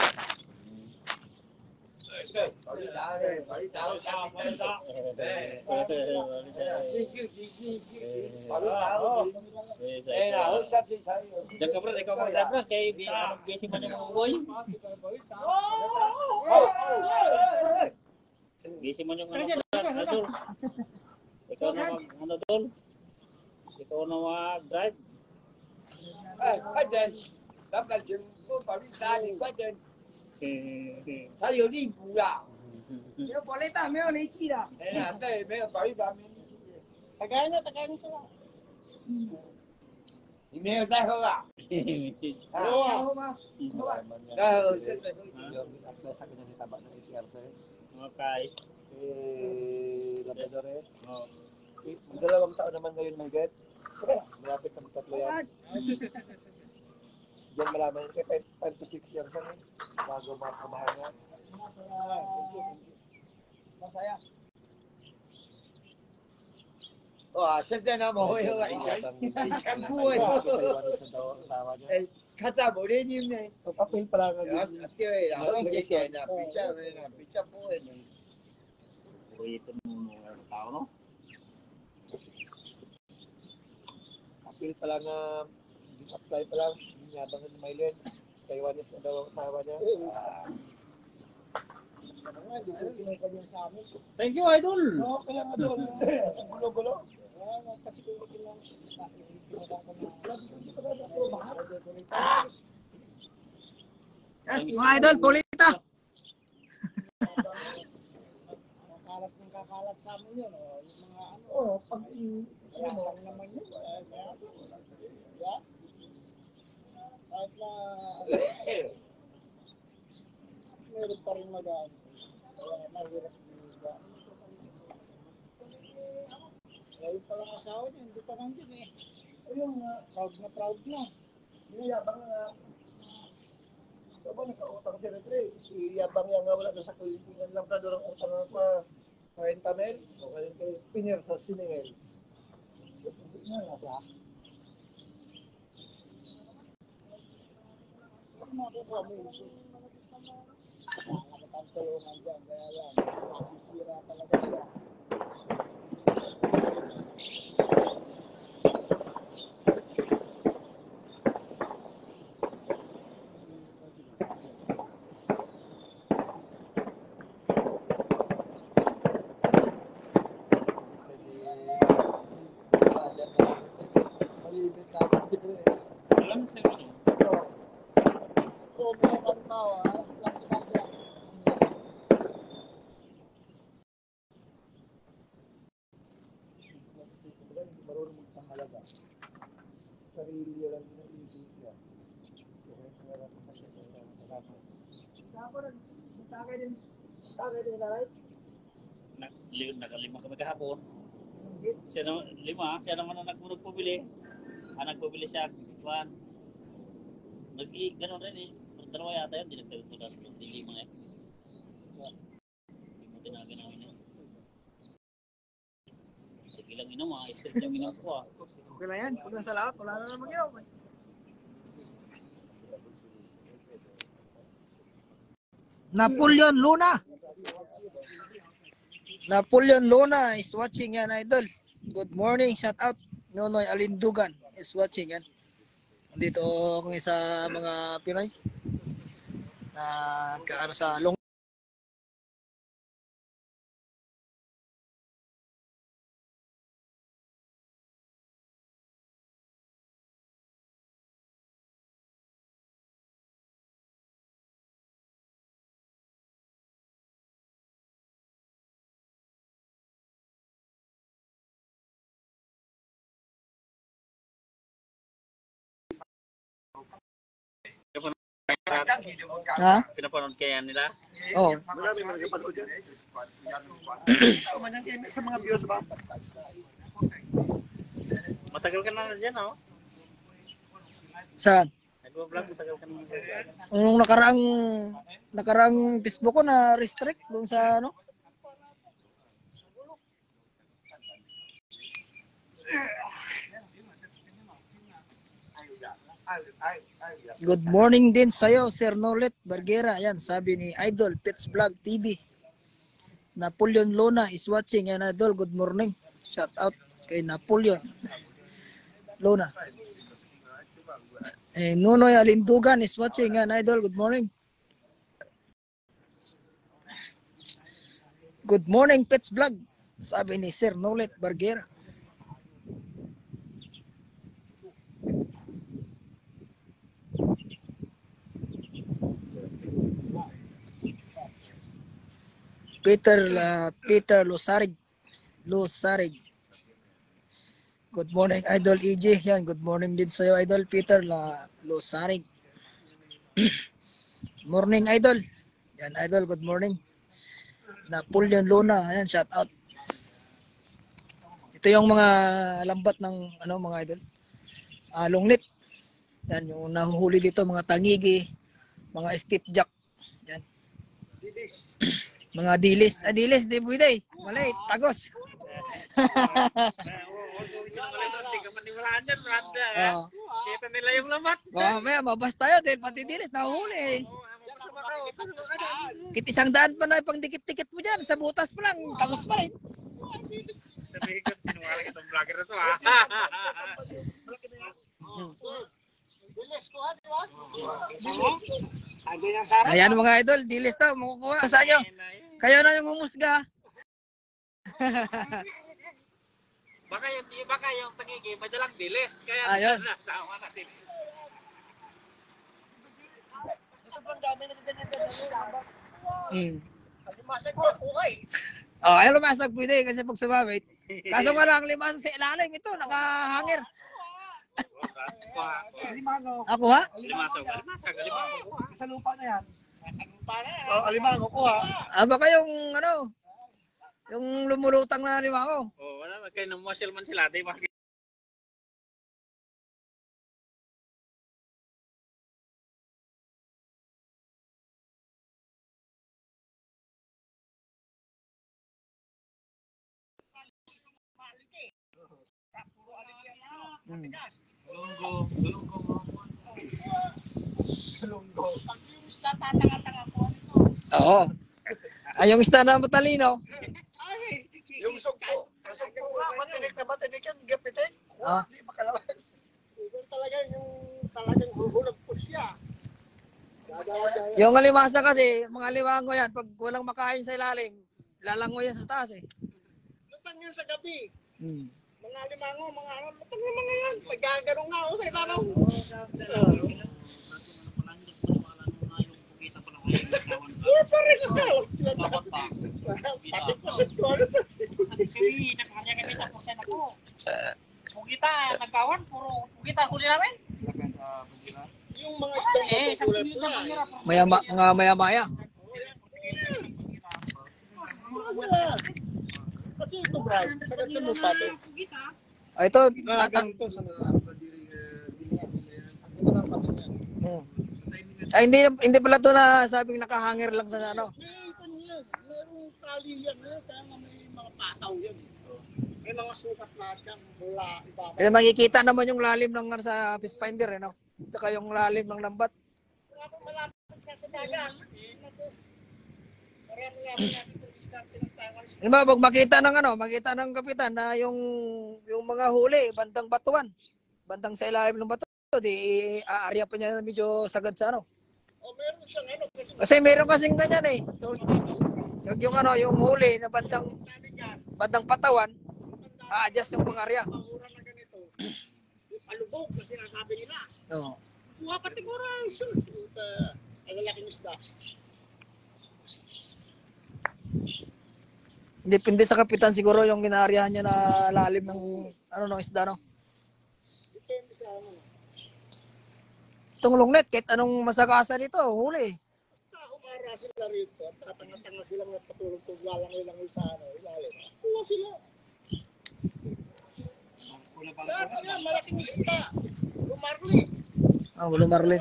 Diyan ka bro, ikaw mag-drive kay busy man yung mga boy. Busy man yung ano dol. Ikaw na ano dol. Ikaw na mag-drive. Yung polita, may yung lechi na. Tagay na sila. 你没有再喝啊？ Oo, ma. Sa kanya ni taba ng ATR sir. Okay. Labrador eh. Oh. 2 taon naman ngayon may get. Malapit na magtatlo yan. Diyan malaman yun. Kaya 5 to 6 years yan eh. Bago makamahal niya. Masaya. 哇，现在那么会喝，全部会喝，较早无咧啉呢。 Papel pa lang ang对啦，以前啦，比较不会呢。 Ito ng mga tao, no? Papel pa lang apply pa lang. Nyabangan ni Mylen. Taiwanese na daw ang asawa niya. Thank you, Idol! Oo, kaya nga doon. Gulo-gulo. Yan, mga idol, polita. Kakalat ng kakalat sa amin yun. Yung mga ano. Oo, pag Kaya naman yun. Kahit na meron pa rin mag-ano. Kaya mahirap din. Ngayon pa lang asawa niya, hindi pa nandiyan eh. ayun nga. Proud na. Niyabang nga. Ito ba nakautang si Retre? Iyabang niya nga wala doon sa kalitingan Labrador ang utang nga pa. Kain Tamel. O kain kay Pinier sa Siningel. Hindi nga nga ba? Ano makukuha mo yun? Ang tulungan dyan, kaya yan. Masisira talaga yan. Malibit natin din eh. Alam sa inyo. Kung may kanta, laki ba dyan? Hindi marunong magpahalaga. Sarili lang ng isip niya. Kaya meron ko sa kasama. Tapos, takay din na right? Nakalima kami kahapon. Siya naman ang nagpubili. Nagpubili siya, Juan. Gano'n rin eh. Dalawa yata yun, dinagdagan ko dati. Hindi lima eh. Hindi mo tinaga namin eh. Sige lang inom ah, stress yung inom ko ah. Okay lang yan. Kung sa lahat, wala na namang ginaw. Napoleon Luna. Napoleon Luna is watching yan, idol. Good morning, shout out. Nonoy Alindugan is watching yan. Dito ako sa mga Pinoy na kaano sa long Ha? Pinapanood kaya nila. Oh. Marami mga kapanood yan. Man yan sa mga views ba? Matagal ka na dyan, oh. Saan? Nag-vlog, matagal ka na. Nung nakaraang Facebook ko na restrict doon sa ano. Good morning din sa'yo, Sir Nolet Bargera. Yan, sabi ni Idol, Pets Vlog TV. Napoleon Lona is watching. Yan, Idol, good morning. Shout out kay Napoleon Lona. Nunoy Alindugan is watching. Yan, Idol, good morning. Good morning, Pets Vlog. Sabi ni Sir Nolet Bargera. Peter Losarig. Good morning, Idol EJ. Yan, good morning din sa iyo, Idol Peter Losarig. Morning, Idol. Yan, Idol, good morning. Napoleon Lona, ayan, shout out. Ito yung mga lambat ng mga Idol. Longlit. Yan, yung nahuhuli dito, mga tangigi, mga skipjack. Yan. Mga dilis. Dilis, di pwede. Malay, tagos. Hindi ka maniwalaan dyan, Randa. Oh. Kita nila yung lamat. Mamaya, mabas tayo dahil pati dilis, nahuhuli. Kitisang daan pa na pang dikit-dikit mo dyan. Sa butas pa lang, tagos pa rin. Sabihin ko, sinungaling itong vlogger na to, ha? Ayan mga idol, dilis to. Makukuha sa inyo. Kayo na yung humusga. Baka yung tangigi, madalang dilis. Kaya Ayun. nasama natin. Sobrang dami na sa ganyan. Masag ko, okay. Ayaw lumasag pwede kasi pag sumabit. Kaso nga lang, limasag sa ilalim ito, nakahangir. Alimango. Ako ha? Limasag. Sa lupa na yan. Oh, alimango ko ha. Baka yung yung lumulutang na lima ko. Oh, wala. Kaya namasyal man sila. Di ba? Oo. Yung isda na matalino. Yung sugpo. Sugpo nga, matinik yan. Gapitik. Ah. Hindi makalaman. Yung talagang huhulag po siya. Yung alimasa kasi, mga alimango yan, pag walang makain sa ilalim, lalangoy yan sa taas eh. Lutang yan sa gabi. Hmm. Mga alimango, lutang yung mga yan. Pagkagarong nga ako sa ibabaw. Pare ko na. Sila dapat pa. Pati po sa tuwan. Kami, nakakanya kami tapos yan ako. Pugita, nagkawan, puro pugita huli namin. Yung mga isdang matutulad na. Maya-maya. Kasi ito, Brad. Sagat sa lupa to. Ito, Gagang to sa mga hindi pala to na sabing nakahangir lang sa ano. Merong tali yan. Kaya nga may mga pataw yan. May mga sukat lahat yan. Mula ibaba. Kaya makikita naman yung lalim ng sa fish finder, no? Tsaka yung lalim ng lambat. Wala pong malapit ka sa dagat. Marami nga po natin itong diskarte ng tangal. Diba, pag makita ng kapitan na yung mga huli, bandang batuan, bandang sa ilalim ng bato, di aarya pa niya medyo sagad sa ano. O meron siyang Kasi meron kasing ganyan eh. Yung huli na bandang patawan, a-adjust yung pangarya. Pangura na ganito. Yung palubog na sinasabi nila. Oo. Kuha pati ko rin. Ang lalaking isda. Depende sa kapitan siguro yung ginaaryahan niya na lalim ng ng isda, no? Depende sa ano. Itong long net, kahit anong masagasan nito, huli. Umara sila rito at tatanga-tanga silang nagpatulog-tulog lalangoy-langoy sa ilalim. Kuha sila. Lahat nga, malaking isda. Lumarli. Lumarlin.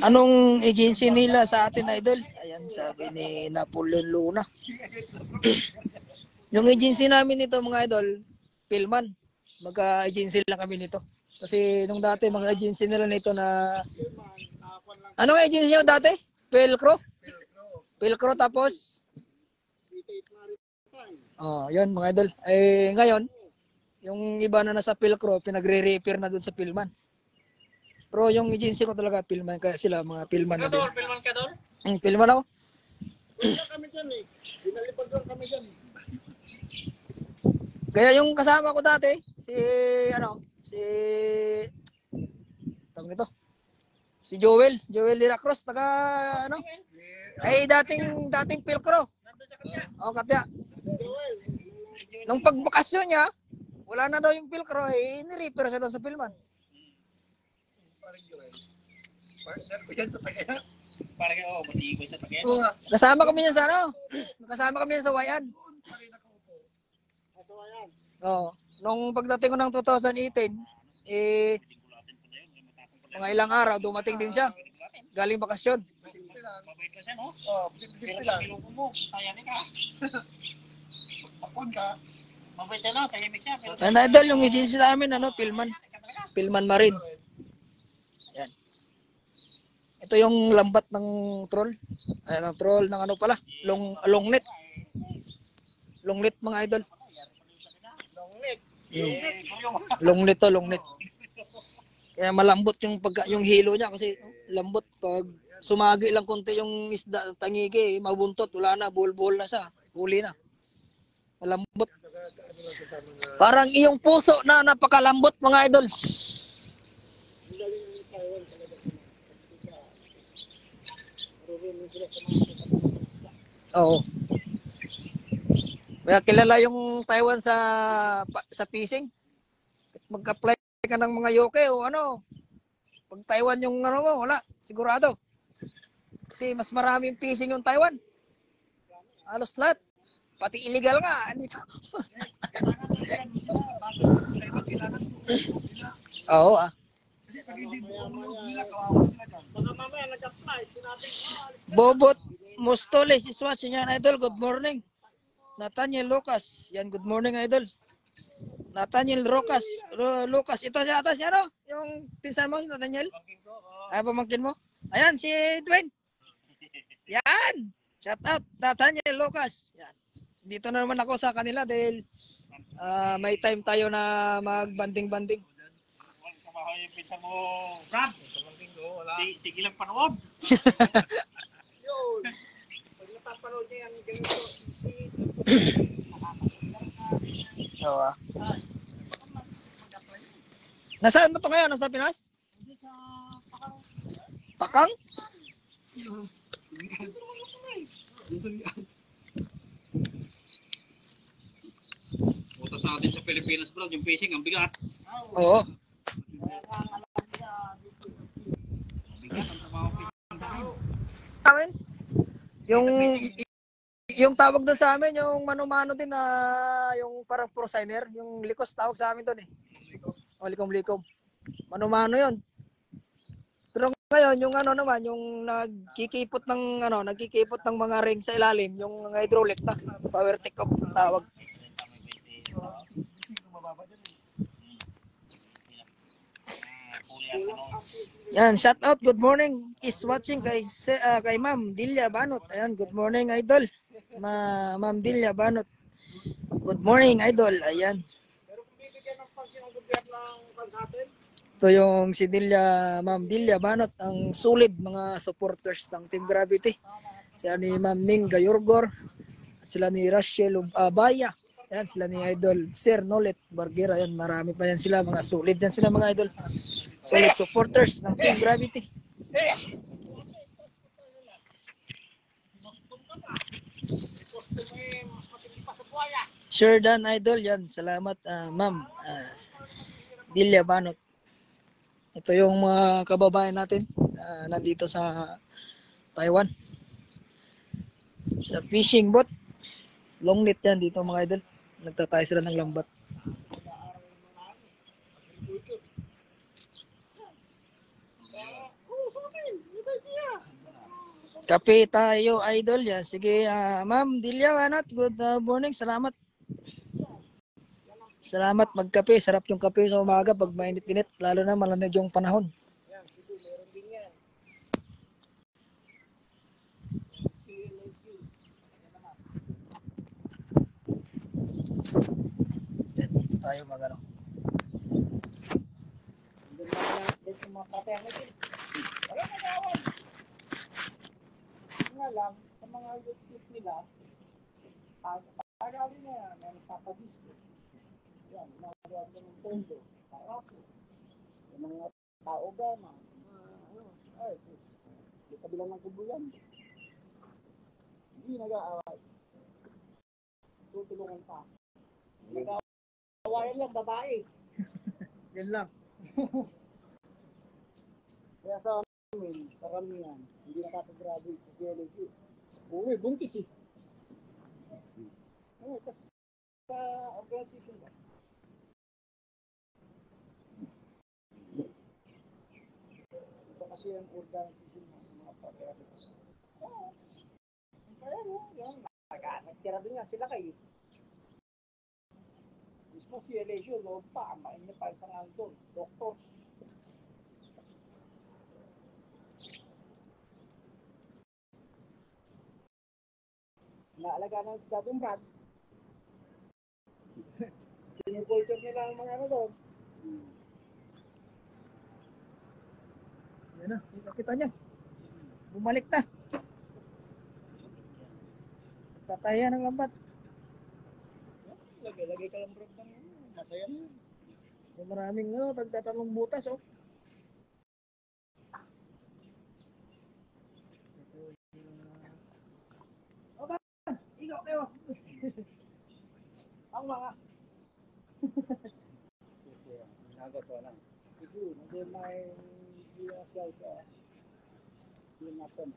Anong agency nila sa atin, idol? Ayan, sabi ni Napoleon Luna. Yung agency namin nito, mga idol, Pilman. Magka-agency lang kami nito. Kasi nung dati, mga agency nila nito na... Anong agency nyo dati? Pilcro? Pilcro, tapos? Oh, yun, mga idol. Eh, ngayon, yung iba na nasa Pilcro, pinagre-repair na dun sa Pilman. Pero yung agency ko talaga, Pilman. Kaya sila, mga Pilman na din. Pilman ka doon? Pilman ako. Wala kami dyan eh. Binalipad lang kami dyan. Kaya yung kasama ko dati, tawag nito, si Joel de la Cruz, ay dating Pilcro. O, Katya. Nung pagbakasyon niya, wala na daw yung Pilcro, ni-repair siya doon sa Pilman. Parang Joel. Partner ko yan sa Tagaya. Parang matigoy sa Tagayan. Kasama kami yan sa Wayan. Asawayan. Oo. Nung pagdating ko ng 2018, mga ilang araw, dumating din siya. Galing bakasyon. Simple lang. Mabait ka siya, no? Simple Pero lang. sa ilong mo, sayang ka. Bakon ka. Mabait siya, no? Tahimik siya. Pero And idol, yung agency namin, Pilman Marine. Ayan. Ito yung lambat ng troll. Ayan, ang troll ng long net. Long net, mga idol. Long net. Long net. Kaya malambot yung hilo niya kasi lambot pag sumagi lang konti yung isda, tangigi, mabuntot, wala na, buhol-buhol na siya, huli na. Malambot. Parang iyong puso na napakalambot, mga idol. Oo. Kaya kilala yung Taiwan sa fishing. Mag-apply ka ng mga yoke o pag Taiwan yung mo, wala, sigurado. Kasi mas maraming fishing yung Taiwan. Halos lahat. Pati illegal nga dito. Oo Kasi pag hindi buo nila, kawawa sila dyan. baka mamaya nag-apply, sinabi ko, Bobot Mostoles is watching yan, idol. Good morning. Nathaniel Lucas. Yan, good morning, idol. Nathaniel Lucas. Ito siya atas, yung pinsan mo, si Nathaniel? Ay, pamangkin mo? Ayan, si Dwayne. Yan. Shout out, Nathaniel Lucas. Yan. Dito na naman ako sa kanila dahil may time tayo na mag-banding-banding. Kamahay yung pinsa mo, Brad. Sige lang panood. Yun. Pag napapanood niya yan, ganito, easy. Oo. Nasaan mo to ngayon? Nasa Pinas? Pakang? Utos natin sa Pilipinas, bro, yung fishing, ang bigat. Oo. Amin? Yung tawag doon sa amin, yung mano-mano din na yung parang prosigner, yung likos tawag sa amin doon eh. O, likom-likom. Mano-mano yun. Pero ngayon, yung naman, yung nagkikipot ng mga ring sa ilalim, yung hydraulic na, power take-off ang tawag. Yan, shout out, good morning. Is watching kay Ma'am Dilia Banot. Ayan, good morning, idol. Ma'am Dilia Banot. Good morning, idol. Ayan. Pero kung bibigyan ng pansin ng gobyerno ng natin, Ito yung si Ma'am Dilia Banot, ang solid mga supporters ng Team Gravity. Sila ni Ma'am Ning Gayorgor, sila ni Rachel Abaya, yan, sila ni Idol Sir Nolet Barguera, yan, marami pa yan sila, mga solid yan sila, mga idol. Solid supporters ng Team Gravity. Sure Dan, idol, yan. Salamat, Ma'am Dilia Banot. Ito yung mga kababayan natin na nandito sa Taiwan. Sa fishing boat. Long net yan dito mga idol. Nagtatay sila ng lambat. Kape tayo idol ya. Sige, Ma'am Dilya, good morning. Salamat. Salamat magkape. Sarap yung kape sa umaga pag mainit-init. Lalo na malamig yung panahon. Yan, dito tayo mag ano. Nga lang, sa mga YouTube nila, pag-agali na yan, may nagpapadisco. Yan, mga ng tondo, parapo. Yung mga tao gama, ay, di kabilang ng kubulan. Hindi nag-aaway. Tutulungan pa. Nag-aawayan lang, babae. Yan lang. Kaya sa amin, karamihan, hindi nakakagraduate sa geology. Uwi, buntis eh. Kasi sa organization ba? Ito kasi ang organization ng mga pag-graduate. Kaya no, yan. Nagtira din nga sila kayo. Mismo si LSU, loob pa, mainit pa isang andon, doctors. Naalaga ng si Dadong Brad. Yung culture nila ang mga ano doon. Yan na, kita nyo. Bumalik na. Tatayan ng lambat. Lagay ka lang Brad ng masaya na. Yung maraming ano, tagtatalong butas oh. Ikaw kayo. Ang mga. Nagot ko lang. Ito, hindi may siya sa yung natin.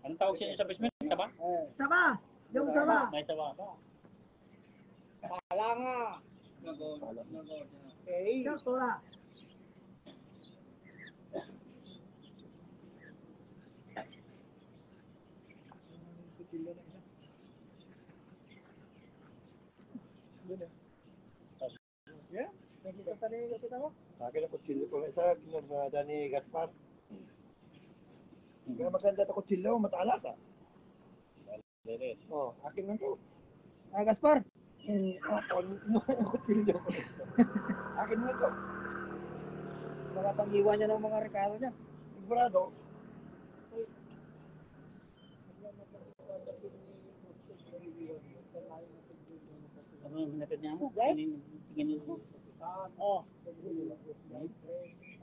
Anong tawag siya sa basement? Saba? Saba! Yung saba! May saba ba? Palanga. Okay. Sakura! Yeah. Nakita tani kapita mo? Sa akin ang kutsilyo ko na isa, kinurada ni Gaspar. Kaya maganda na kutsilyo, matalas ah. Oh, akin lang to. Gaspar! Ang kutsilyo ko. Akin lang to. Mga pang-iwan niya ng mga rekado niya. Sigurado. Ano yung hinatid niya mo? Tingin mo? Oh.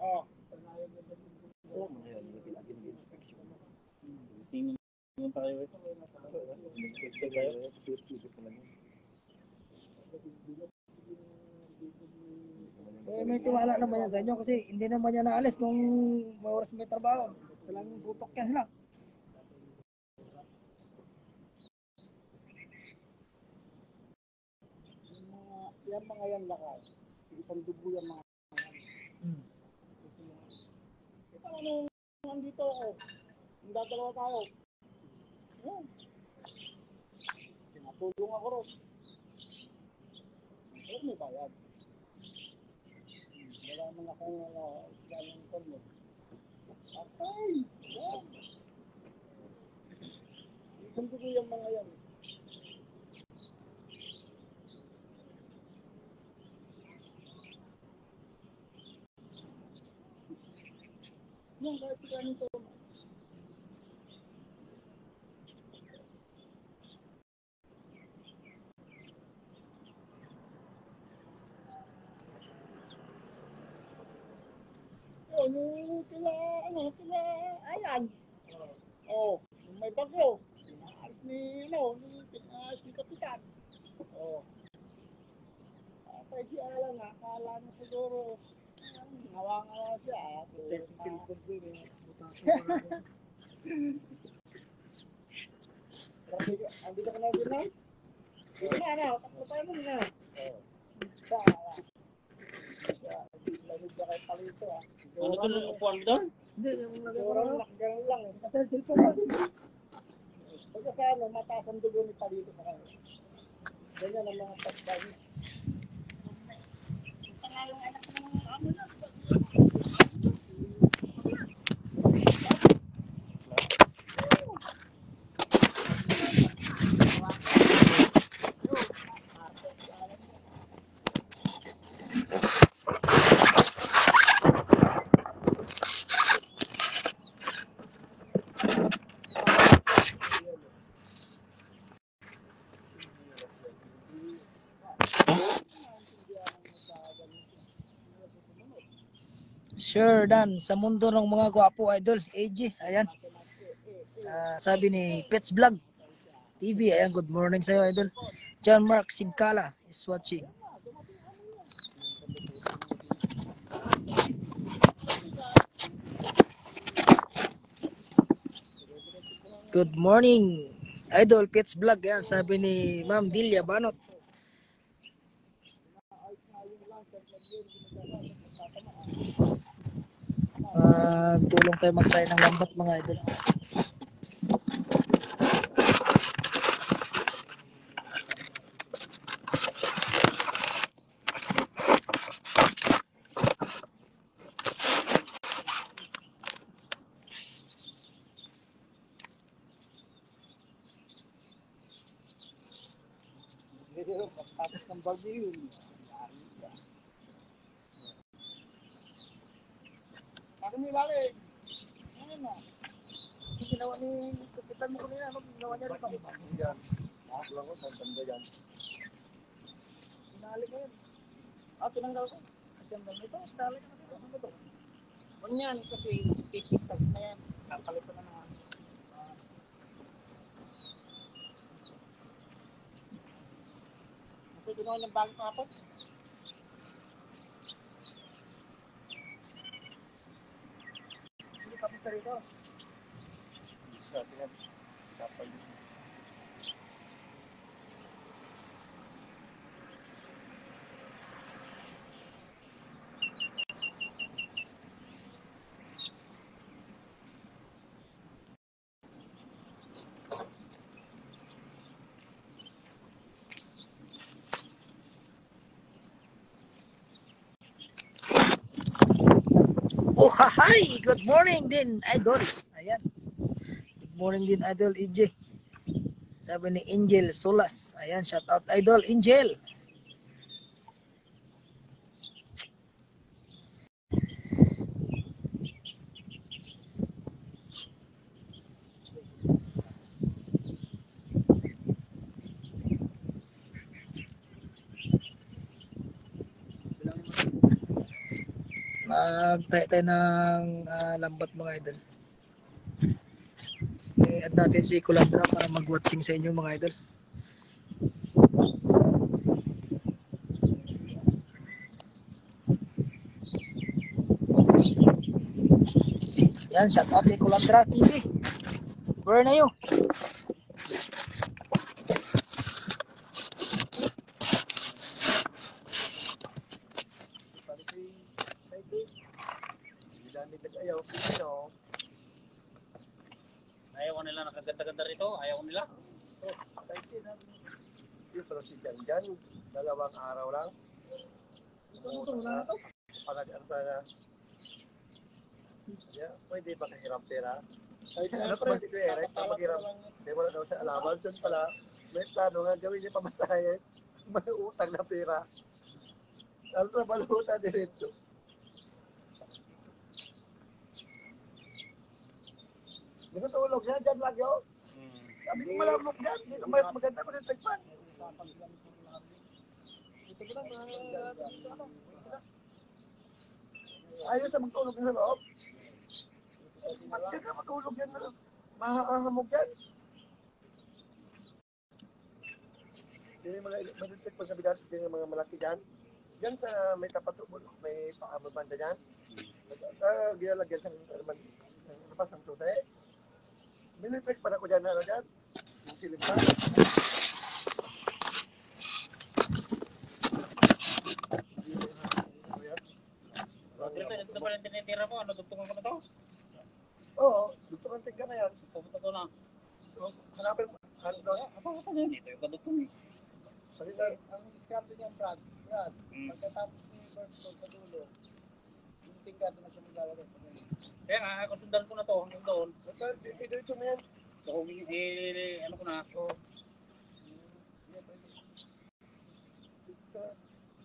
Oh. Oo, ngayon, lagi nag-inspection mo. Tingin mo pa kayo. Inspection kayo, sisip ko lang yun. May tiwala naman yan sa inyo kasi hindi naman yan naalis nung may oras may trabaho. Talagang tutok yan sila. Yan mga yan lakay. Isang dugo yan mga yan. Ito ano, nandito ako. Nagdadalawa tayo. Yan. Tinatulong ako ron. Pero may bayad. Wala naman akong ganang tono. Okay. Yan. Isang dugo yung mga yan. Yan, kahit si ganang tono. Ayan. Oh, may bagyo. Pinaayos ni Kapitan. Oh. Patay si Alan, akala niya siguro, ngawa-ngawa siya. Cellphone ko eh. Butasan ko na rin. Andito ka na din na? Dito na, ano? Takbo tayo mo na. Lamig na kayo palito, ah. Ano to, upuan mo doon? Hindi, yung lagay ko Siguro na. ganun lang, eh. Kasi cellphone ko. Pagka sa ano, mataas ang dugo ni palito sa kanya. Ganyan ang mga pasbay. Sure Dan, sa mundo ng mga gwapo idol, AG, ayan. Sabi ni Pets Vlog TV, ayan, good morning sa'yo idol. John Mark Sigkala is watching. Good morning idol, Pets Vlog, ayan, sabi ni Ma'am Dilia Banot. Tulong tayo magtayo ng lambat mga idol. Tapos ng bagyo yun. Bakit may balik? Ano na? Ginawa ni kapitan mo kanina, ano ginawa niya rito? Yan. Lang ko, tanda yan. Tinali ko yun. Tinanggal ko. Tinanggal nito, tinali ko na dito. Ano to? Ganyan, kasi pipintas na yan. Kakalit ko na naman. Kasi ginawa niyang bagong kapot. Hindi tapos na rito. Sabi nga, kapal. Oh, hi! Good morning din, idol. Ayan. Good morning din, idol EJ. Sabi ni Angel Solas. Ayan, shout out, idol Angel. Magtayo tayo ng lambat mga idol. Add natin si Kulandra para mag-watching sa inyo mga idol. Yan, shout out kay Kulandra TV. Where na yun? Paano ko yung side eh? Hindi namin nag-ayaw. Ano? Ayaw ko nila nakaganda-ganda rito. Ayaw ko nila. Side eh namin. Yung pero si Jan Jan, 2 araw lang. Panag-ano na. Yeah, pwede ba kahirap pera? Ano pa ba si Kuya Eric? Maghirap. Hindi mo na daw siya alaman. Sun pala, may plano nga gawin niya pamasahe. May utang na pera. Ano sa baluta diretso? Hindi ko tulog yan, dyan lang yun. Sabi ko malamok dyan, hindi ko mas maganda magandagpan. Ito ko lang, ayaw sa magtulog sa loob. Ba't dyan ka matulog yan? Mahahamog yan. Hindi mga madetect pag sabi dati, yung mga malaki dyan. Diyan sa may tapat sa ulo, may pakamabanda dyan. Ginalagyan sa labas ang susi. Binipik pa na ko dyan, ano dyan? Yung silimba. Ito pa rin tinitira mo, ano, tugtungan ko na to? Oo, dito ang tingka na yan. Pupunta ko na. Hanapin mo. Ano doon? Apa yun? Ito yung kadugtong eh. Ang diskarte niyan, Brad, pagkatapos ni Bert doon sa dulo, yung tingkado na siya maglalagay. Kaya nga, ako sundan ko na to hanggang doon. Dito mo yan. So, ano ko na.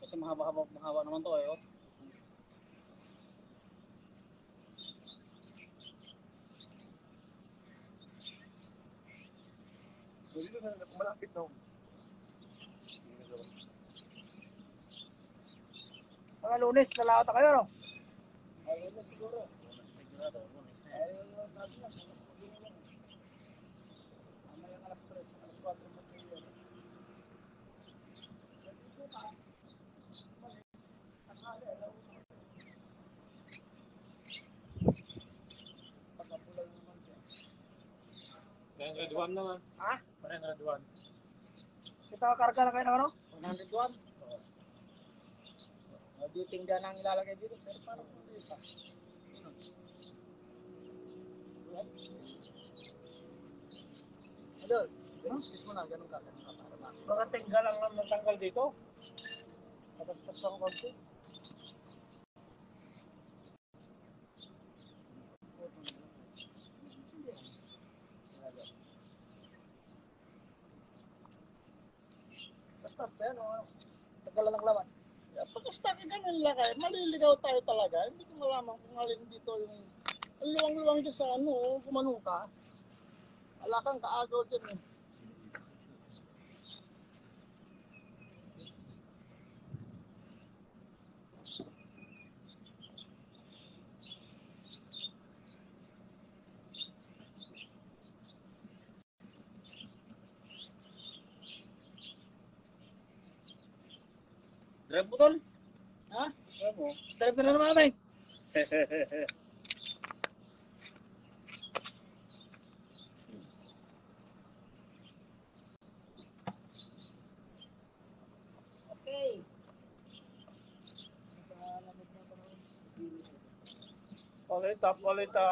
Kasi mahaba naman to eh. Oh. Dito na malapit no. Mga Lunes, lalakad kayo, no? Ayun na siguro. Sigurado, lunes na yan. Ayun, sabi na, mas magiging lang. Mamaya alas 3, alas 4 mag-iwan. Pagkapulay naman siya. Grade 1 naman. Ha? Parang grade 1. Kita karga na kayo ng ano? 101? Di tingga nang ilalagay dito, pero parang kumita. Ano? Excuse mo na, ganun ka para ba? Baka tinggal lang lang natanggal dito. Tapos ako konti. Basta ba yan, o? Tagalan ng laman. Pagka-stuck ganun lang kayo, maliligaw tayo talaga. Hindi ko malaman kung alin dito yung ang luwang-luwang dyan sa ano, kumanong ka. Wala kang kaagaw dyan eh. Drive mo tol. Ha? Drive mo. Drive na naman natin. Okay. Palita.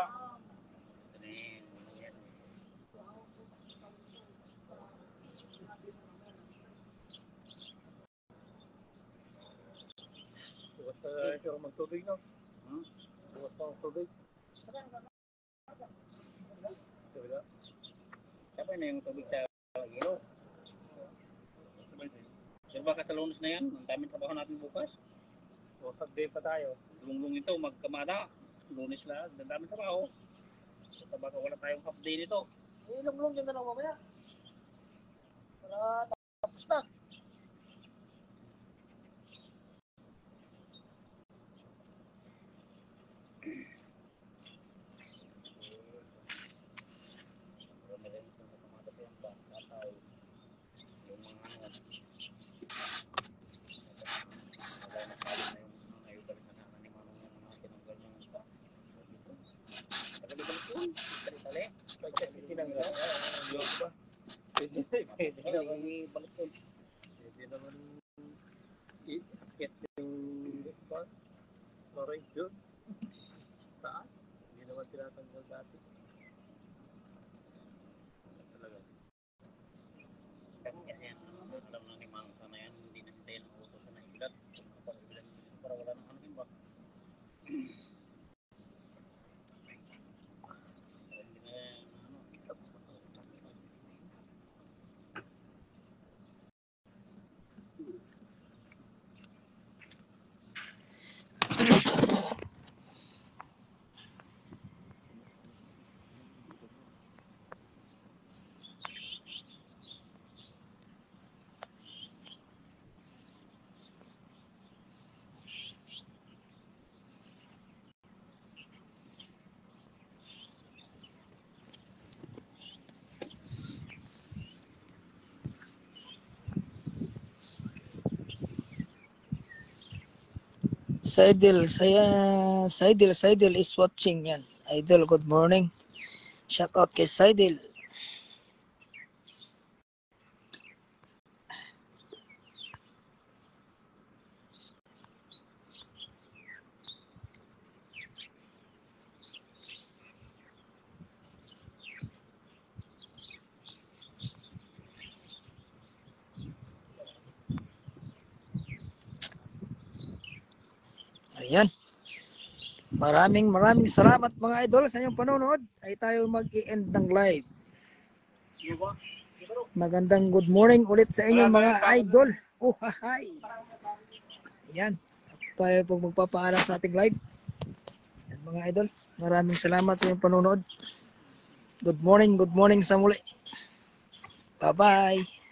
Bukas na magtubig no? Bukas na magtubig. Sabay na yung tubig sa ilo. Pero baka sa lunes na yan, ang daming trabaho natin bukas. Bukas day pa tayo. Lunglong ito, magkamada. Lunes lang, ang daming trabaho. So, baka wala tayong half day nito. Ilong-long yun na lang mamaya. Para tapos na. Pero may rin itong kamada sa yung katay. Yung mga ano. Wala na pala na yung mga ayudal na sana ni Manong yung mga tinanggal yung pa. Tagalibalik yun. Tali-tali. Tinanggal. Yung pa. Pwede naman. Balik yun. Pwede naman i-akit yung orange doon. Taas. Hindi naman tinatanggal dati. Talaga. Kasi yan, alam na ni Manong sana yan, hindi na hintayin ang utos na ibilad. Para wala nang ano yun ba? Hindi na ano. Saidil is watching yan. Idol, good morning. Shout out kay Saidil. Ayan. Maraming salamat mga idol sa inyong panonood. Ay tayo mag-i-end ng live. Magandang good morning ulit sa inyong mga idol. Oh, hi. Ayan. Tayo po magpapaalam sa ating live. Ayan, mga idol. Maraming salamat sa inyong panonood. Good morning sa muli. Bye-bye.